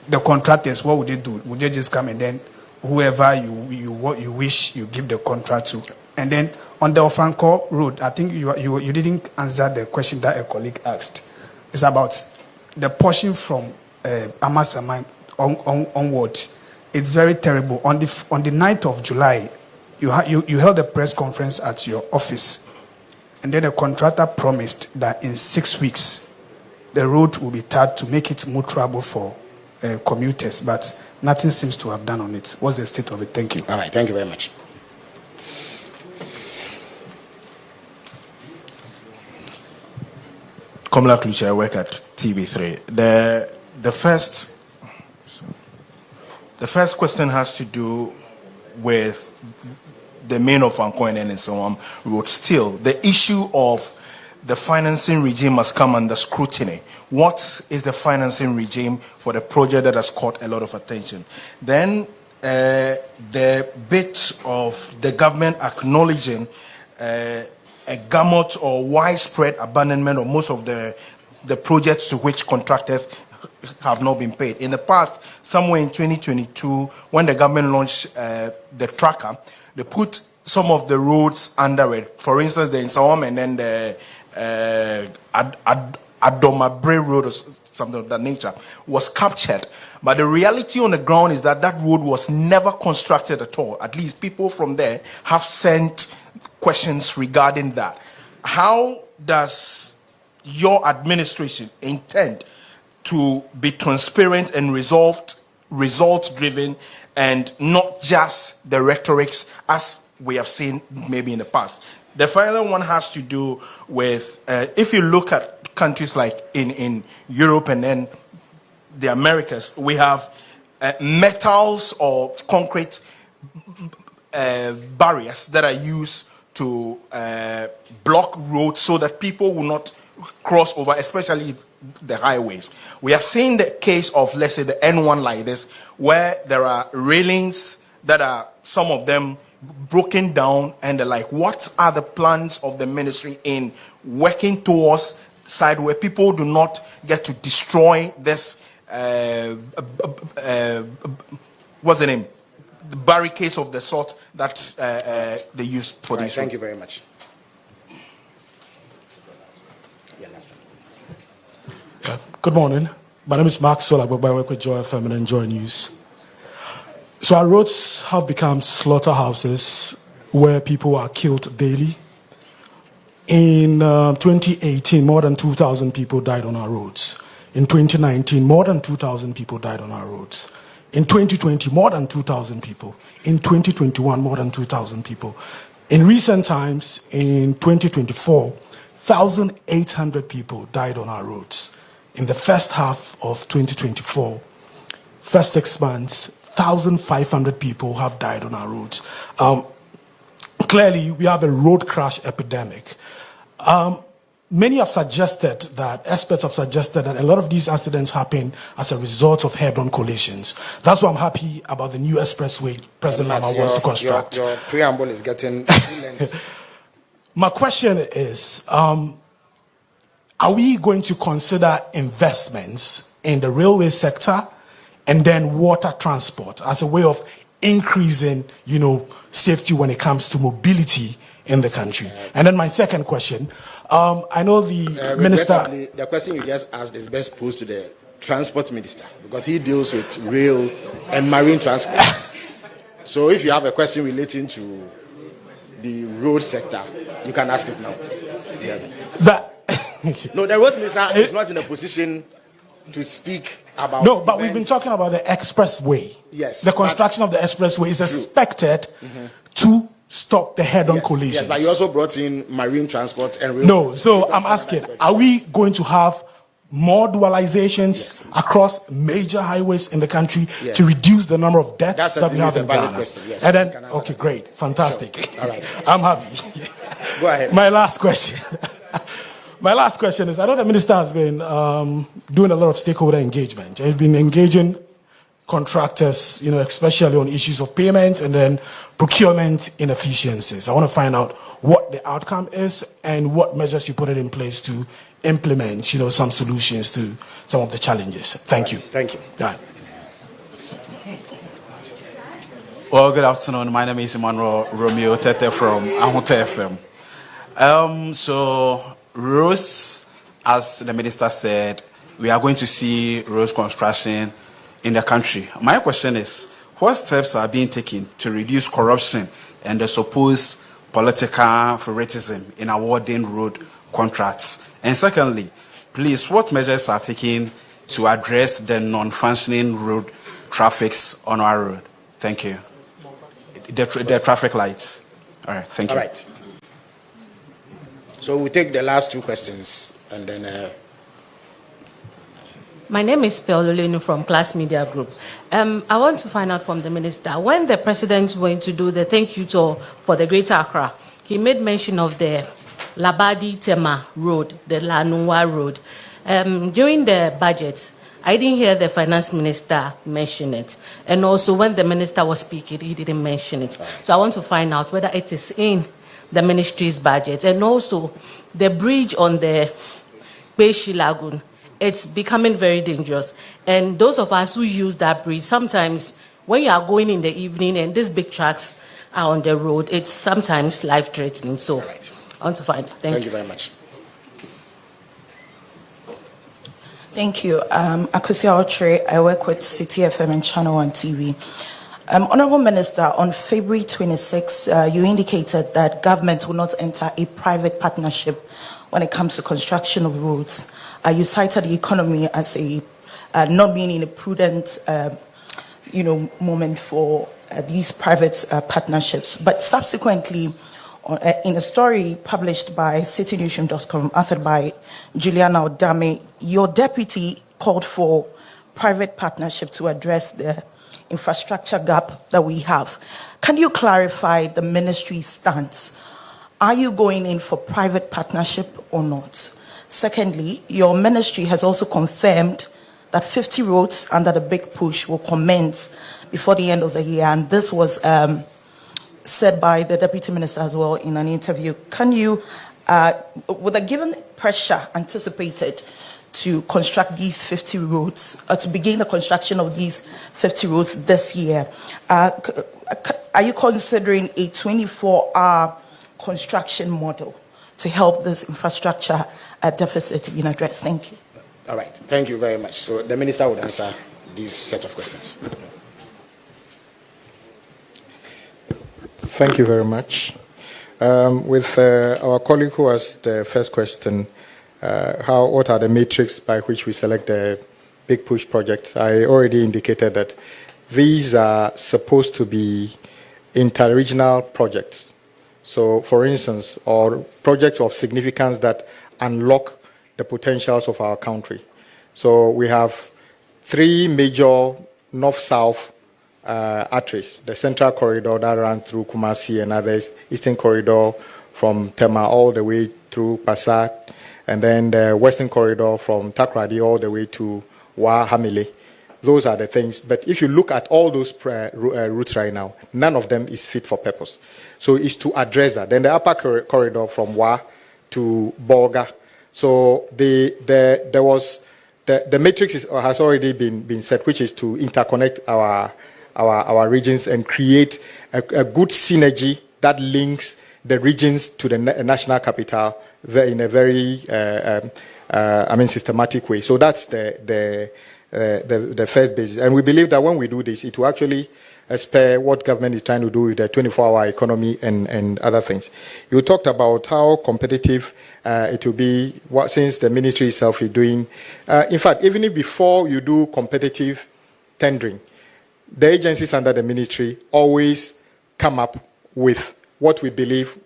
the contractors, what would they do? Would they just come and then whoever you wish, you give the contract to? And then on the Ofanko Road, I think you didn't answer the question that a colleague asked. It's about the portion from Amasaman onward. It's very terrible. On the 9th of July, you held a press conference at your office, and then the contractor promised that in 6 weeks the road will be tarred to make it more trouble for commuters, but nothing seems to have done on it. What's the state of it? Thank you. All right, thank you very much. Komla Kluche, I work at TV3. The first question has to do with the main of Ankoinen and so on road. Still, the issue of the financing regime must come under scrutiny. What is the financing regime for the project that has caught a lot of attention? Then the bit of the government acknowledging a gamut or widespread abandonment of most of the projects to which contractors have not been paid. In the past, somewhere in 2022, when the government launched the tracker, they put some of the roads under it. For instance, the Insawam and then the Adomabre Road or something of that nature was captured. But the reality on the ground is that that road was never constructed at all. At least people from there have sent questions regarding that. How does your administration intend to be transparent and results-driven and not just the rhetorics as we have seen maybe in the past? The final one has to do with, if you look at countries like in Europe and then the Americas, we have metals or concrete barriers that are used to block roads so that people will not cross over, especially the highways. We have seen the case of, let's say, the N1 like this, where there are railings that are, some of them, broken down, and they're like, what are the plans of the ministry in working towards side where people do not get to destroy this what's the name, the barricades of the sort that they use for this. Thank you very much. Good morning. My name is Maxwell Agbodza. I work with Joy FM and Enjoy News. So our roads have become slaughterhouses where people are killed daily. In 2018, more than 2,000 people died on our roads. In 2019, more than 2,000 people died on our roads. In 2020, more than 2,000 people. In 2021, more than 2,000 people. In recent times, in 2024, 1,800 people died on our roads. In the first half of 2024, first 6 months, 1,500 people have died on our roads. Clearly, we have a road crash epidemic. Many have suggested that, experts have suggested that a lot of these accidents happen as a result of head-on collisions. That's why I'm happy about the new expressway President Lama wants to construct. Your preamble is getting... My question is, are we going to consider investments in the railway sector and then water transport as a way of increasing, safety when it comes to mobility in the country? And then my second question, I know the minister... The question you just asked is best posed to the transport minister because he deals with rail and marine transport. So if you have a question relating to the road sector, you can ask it now. Yeah. No, the road minister is not in a position to speak about... No, but we've been talking about the expressway. Yes. The construction of the expressway is expected to stop the head-on collisions. Yes, but you also brought in marine transport and rail. No, so I'm asking, are we going to have more dualizations across major highways in the country to reduce the number of deaths that we have in Ghana? Yes, and then, okay, great, fantastic. Sure. All right. I'm happy. Go ahead. My last question. My last question is, I know the minister has been doing a lot of stakeholder engagement. He's been engaging contractors, especially on issues of payment and then procurement inefficiencies. I want to find out what the outcome is and what measures you put in place to implement, some solutions to some of the challenges. Thank you. Thank you. Right. Well, good afternoon. My name is Emmanuel Romeo Tete from Ahota FM. So, roads, as the minister said, we are going to see roads construction in the country. My question is, what steps are being taken to reduce corruption and the supposed political favoritism in awarding road contracts? And secondly, please, what measures are taken to address the non-functioning road traffics on our road? Thank you. The traffic lights. All right, thank you. All right. So we take the last two questions and then... My name is Peololenu from Class Media Group. I want to find out from the minister, when the president went to do the thank you tour for the Greater Accra, he made mention of the Labadi-Tema Road, the Lanua Road. During the budget, I didn't hear the finance minister mention it. And also when the minister was speaking, he didn't mention it. So I want to find out whether it is in the ministry's budget. And also the bridge on the Beishi Lagoon, it's becoming very dangerous. And those of us who use that bridge, sometimes when you are going in the evening and these big trucks are on the road, it's sometimes life-threatening. So I want to find out. Thank you very much. Thank you. Akusi Aotre, I work with City FM and Channel 1 TV. Honorable Minister, on February 26, you indicated that government will not enter a private partnership when it comes to construction of roads. You cited the economy as a not being in a prudent, moment for these private partnerships. But subsequently, in a story published by citynewsroom.com, authored by Juliana Odame, your deputy called for private partnership to address the infrastructure gap that we have. Can you clarify the ministry's stance? Are you going in for private partnership or not? Secondly, your ministry has also confirmed that 50 roads under the big push will commence before the end of the year, and this was said by the deputy minister as well in an interview. Can you, with the given pressure anticipated to construct these 50 roads, to begin the construction of these 50 roads this year, are you considering a 24-hour construction model to help this infrastructure deficit being addressed? Thank you. All right. Thank you very much. So the minister would answer these set of questions. Thank you very much. With our colleague who asked the first question, what are the metrics by which we select the big push projects? I already indicated that these are supposed to be inter-regional projects. So, for instance, or projects of significance that unlock the potentials of our country. So we have 3 major north-south arteries: the Central Corridor that ran through Kumasi and others, Eastern Corridor from Tema all the way through Passat, and then the Western Corridor from Takrady all the way to Hamile. Those are the things. But if you look at all those routes right now, none of them is fit for purpose. So it's to address that. Then the upper corridor from Wa to Bolga. So there was the matrix has already been set, which is to interconnect our regions and create a good synergy that links the regions to the national capital in a very systematic way. So that's the first basis. And we believe that when we do this, it will actually spare what government is trying to do with the 24-hour economy and other things. You talked about how competitive it will be since the ministry itself is doing. In fact, even if before you do competitive tendering, the agencies under the ministry always come up with what we believe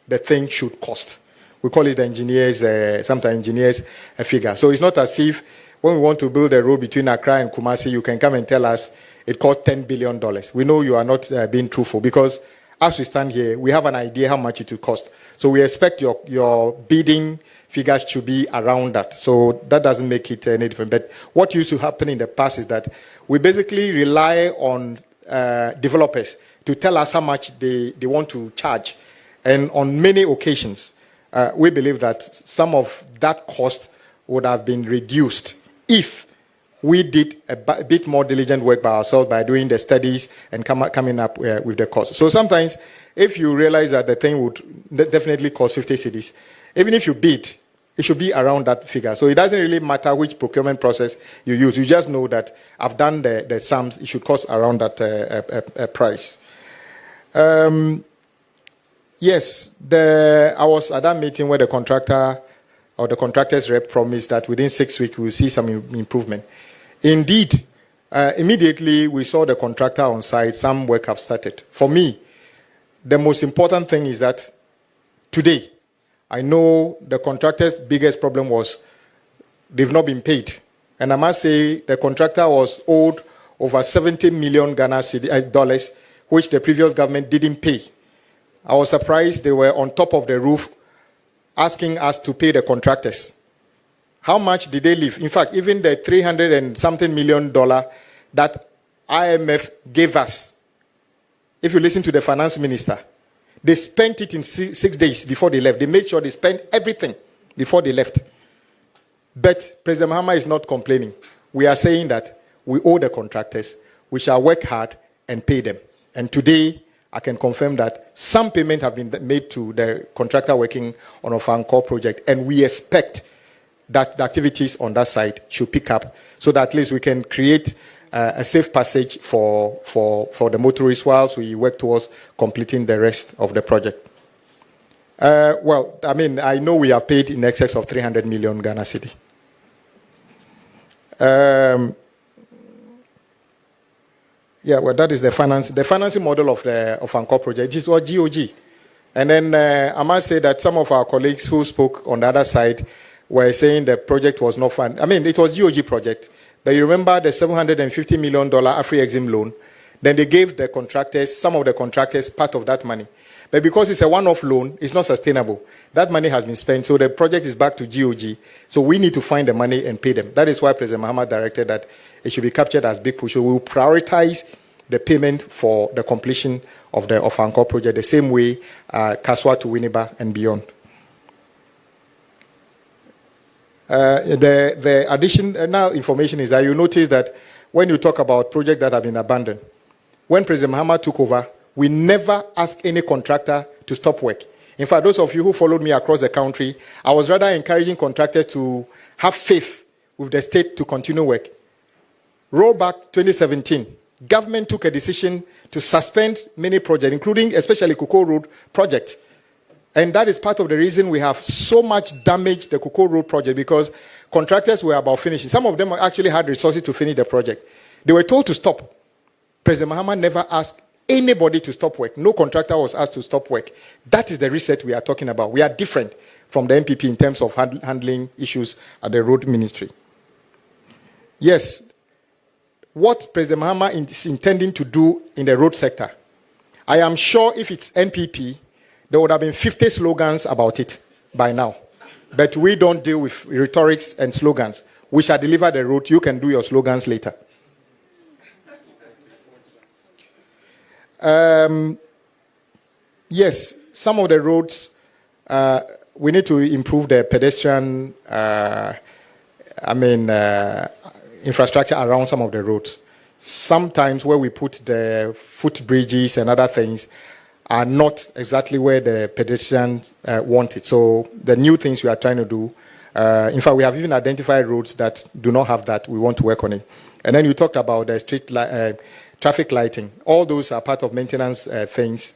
the thing should cost. We call it the engineers, sometimes engineers a figure. So it's not as if when we want to build a road between Accra and Kumasi, you can come and tell us it cost $10 billion. We know you are not being truthful because as we stand here, we have an idea how much it will cost. So we expect your bidding figures to be around that. So that doesn't make it any different. But what used to happen in the past is that we basically rely on developers to tell us how much they want to charge. And on many occasions, we believe that some of that cost would have been reduced if we did a bit more diligent work by ourselves by doing the studies and coming up with the cost. So sometimes, if you realize that the thing would definitely cost 50 cedis, even if you bid, it should be around that figure. So it doesn't really matter which procurement process you use. You just know that I've done the sums. It should cost around that price. Yes, I was at that meeting where the contractor or the contractor's rep promised that within 6 weeks we'll see some improvement. Indeed, immediately we saw the contractor on site, some work have started. For me, the most important thing is that today, I know the contractor's biggest problem was they've not been paid. And I must say the contractor was owed over 70 million Ghana dollars, which the previous government didn't pay. I was surprised they were on top of the roof asking us to pay the contractors. How much did they leave? In fact, even the $300 and something million that IMF gave us, if you listen to the finance minister, they spent it in 6 days before they left. They made sure they spent everything before they left. But President Mahama is not complaining. We are saying that we owe the contractors. We shall work hard and pay them. And today, I can confirm that some payment have been made to the contractor working on a Fankor project, and we expect that the activities on that side should pick up so that at least we can create a safe passage for the motorists whilst we work towards completing the rest of the project. Well, I mean, I know we have paid in excess of 300 million Ghana cedi. Yeah, well, that is the financing model of Fankor project. This was GOG. And then I must say that some of our colleagues who spoke on the other side were saying the project was not fun. I mean, it was GOG project. But you remember the $750 million Afri-Exim loan? Then they gave the contractors, some of the contractors, part of that money. But because it's a one-off loan, it's not sustainable. That money has been spent, so the project is back to GOG. So we need to find the money and pay them. That is why President Mahama directed that it should be captured as big push. So we will prioritize the payment for the completion of the Fankor project the same way Kaswa to Winneba and beyond. The additional information is that you notice that when you talk about projects that have been abandoned, when President Mahama took over, we never asked any contractor to stop work. In fact, those of you who followed me across the country, I was rather encouraging contractors to have faith with the state to continue work. Roll back 2017, government took a decision to suspend many projects, including especially Cocoa Road project. And that is part of the reason we have so much damage the Cocoa Road project, because contractors were about finishing. Some of them actually had resources to finish the project. They were told to stop. President Mahama never asked anybody to stop work. No contractor was asked to stop work. That is the reset we are talking about. We are different from the MPP in terms of handling issues at the road ministry. Yes, what President Mahama is intending to do in the road sector, I am sure if it's MPP, there would have been 50 slogans about it by now. But we don't deal with rhetorics and slogans. We shall deliver the road. You can do your slogans later. Yes, some of the roads, we need to improve the pedestrian, infrastructure around some of the roads. Sometimes where we put the footbridges and other things are not exactly where the pedestrians want it. So the new things we are trying to do, in fact, we have even identified roads that do not have that. We want to work on it. And then you talked about the traffic lighting. All those are part of maintenance things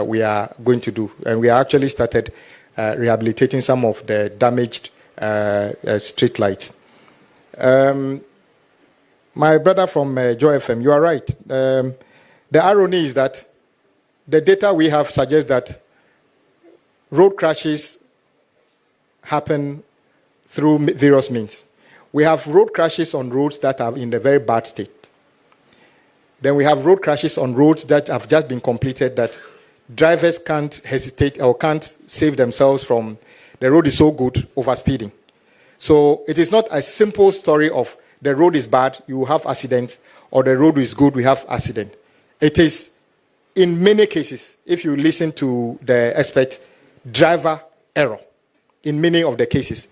we are going to do. And we actually started rehabilitating some of the damaged street lights. My brother from Joy FM, you are right. The irony is that the data we have suggests that road crashes happen through various means. We have road crashes on roads that are in a very bad state. Then we have road crashes on roads that have just been completed that drivers can't hesitate or can't save themselves from the road is so good, overspeeding. So it is not a simple story of the road is bad, you have accidents, or the road is good, we have accident. It is, in many cases, if you listen to the expert, driver error in many of the cases.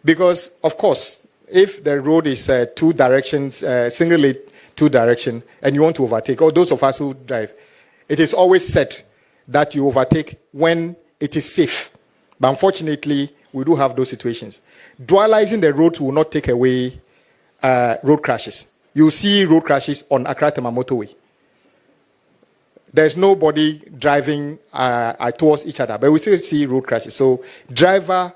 Because, of course, if the road is two directions, single lane, two direction, and you want to overtake, or those of us who drive, it is always said that you overtake when it is safe. But unfortunately, we do have those situations. Dualizing the roads will not take away road crashes. You see road crashes on Accra-Tema motorway. There's nobody driving towards each other, but we still see road crashes. So driver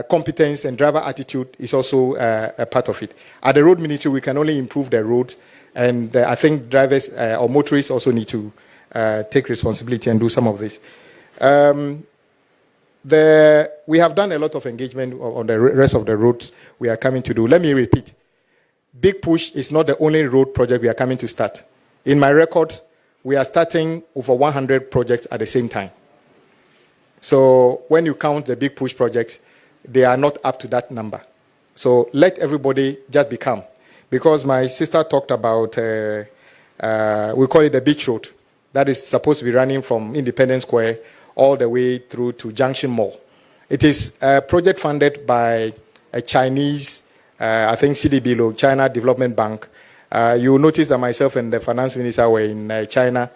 competence and driver attitude is also a part of it. At the road ministry, we can only improve the road, and I think drivers or motorists also need to take responsibility and do some of this. We have done a lot of engagement on the rest of the roads we are coming to do. Let me repeat. Big Push is not the only road project we are coming to start. In my record, we are starting over 100 projects at the same time. So when you count the big push projects, they are not up to that number. So let everybody just be calm. Because my sister talked about, we call it the beach road. That is supposed to be running from Independence Square all the way through to Junction Mall. It is a project funded by a Chinese, I think CDB, China Development Bank. You will notice that myself and the finance minister were in China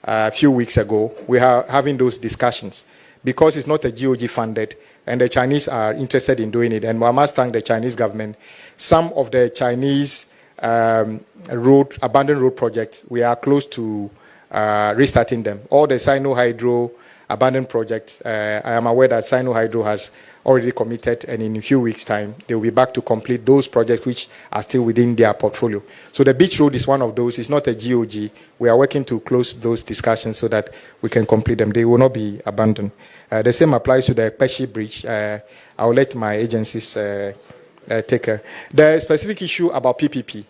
a few weeks ago. We are having those discussions because it's not a GOG funded, and the Chinese are interested in doing it. And I must thank the Chinese government. Some of the Chinese abandoned road projects, we are close to restarting them. All the Sino Hydro abandoned projects, I am aware that Sino Hydro has already committed, and in a few weeks' time, they will be back to complete those projects which are still within their portfolio. So the beach road is one of those. It's not a GOG. We are working to close those discussions so that we can complete them. They will not be abandoned. The same applies to the Peshi Bridge. I will let my agencies take care. The specific issue about PPP,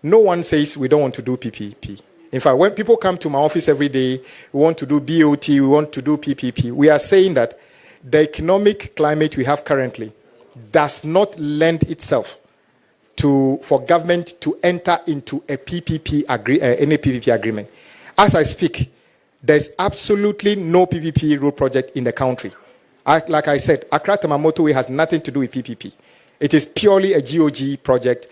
no one says we don't want to do PPP. In fact, when people come to my office every day, we want to do BOT, we want to do PPP, we are saying that the economic climate we have currently does not lend itself for government to enter into a any PPP agreement. As I speak, there's absolutely no PPP road project in the country. Like I said, Accra Tamamoto has nothing to do with PPP. It is purely a GOG project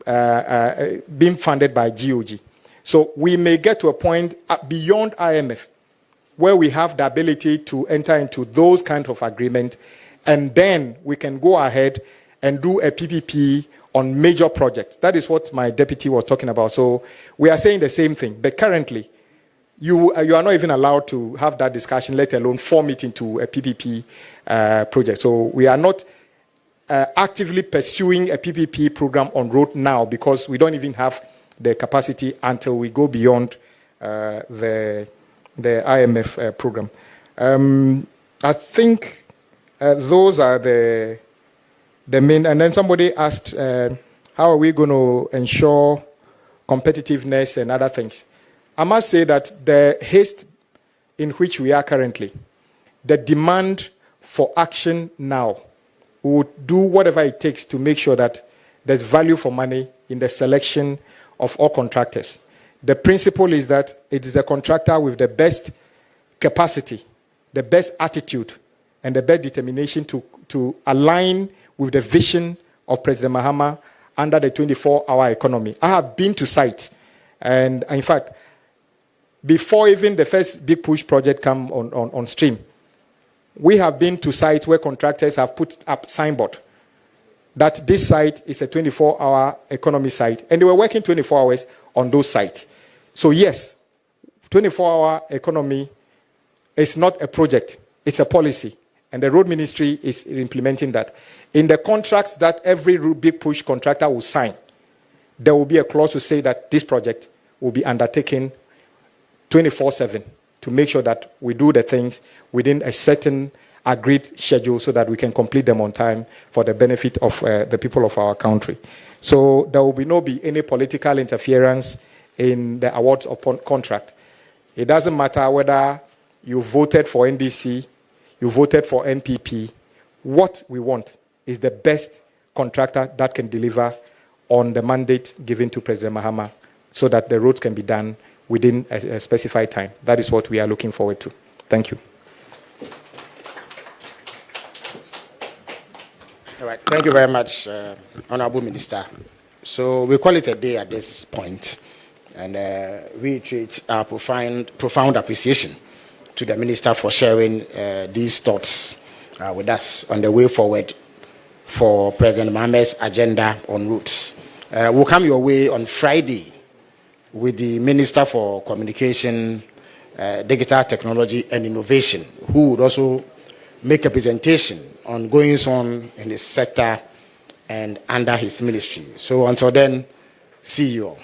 being funded by GOG. So we may get to a point beyond IMF where we have the ability to enter into those kinds of agreements, and then we can go ahead and do a PPP on major projects. That is what my deputy was talking about. So we are saying the same thing. But currently, you are not even allowed to have that discussion, let alone form it into a PPP project. So we are not actively pursuing a PPP program on road now because we don't even have the capacity until we go beyond the IMF program. I think those are the main. And then somebody asked, how are we going to ensure competitiveness and other things? I must say that the haste in which we are currently, the demand for action now, we would do whatever it takes to make sure that there's value for money in the selection of all contractors. The principle is that it is a contractor with the best capacity, the best attitude, and the best determination to align with the vision of President Mahama under the 24-hour economy. I have been to sites, and in fact, before even the first big push project come on stream, we have been to sites where contractors have put up signboard that this site is a 24-hour economy site, and they were working 24 hours on those sites. So yes, 24-hour economy is not a project, it's a policy, and the road ministry is implementing that. In the contracts that every big push contractor will sign, there will be a clause to say that this project will be undertaken 24/7 to make sure that we do the things within a certain agreed schedule so that we can complete them on time for the benefit of the people of our country. So there will be any political interference in the awards of contract. It doesn't matter whether you voted for NDC, you voted for NPP. What we want is the best contractor that can deliver on the mandate given to President Mahama so that the roads can be done within a specified time. That is what we are looking forward to. Thank you. All right. Thank you very much, Honorable Minister. So we call it a day at this point, and reiterate our profound appreciation to the Minister for sharing these thoughts with us on the way forward for President Mahama's agenda on routes. We'll come your way on Friday with the Minister for Communication, Digital Technology and Innovation, who would also make a presentation on goings on in his sector and under his ministry. So until then, see you all.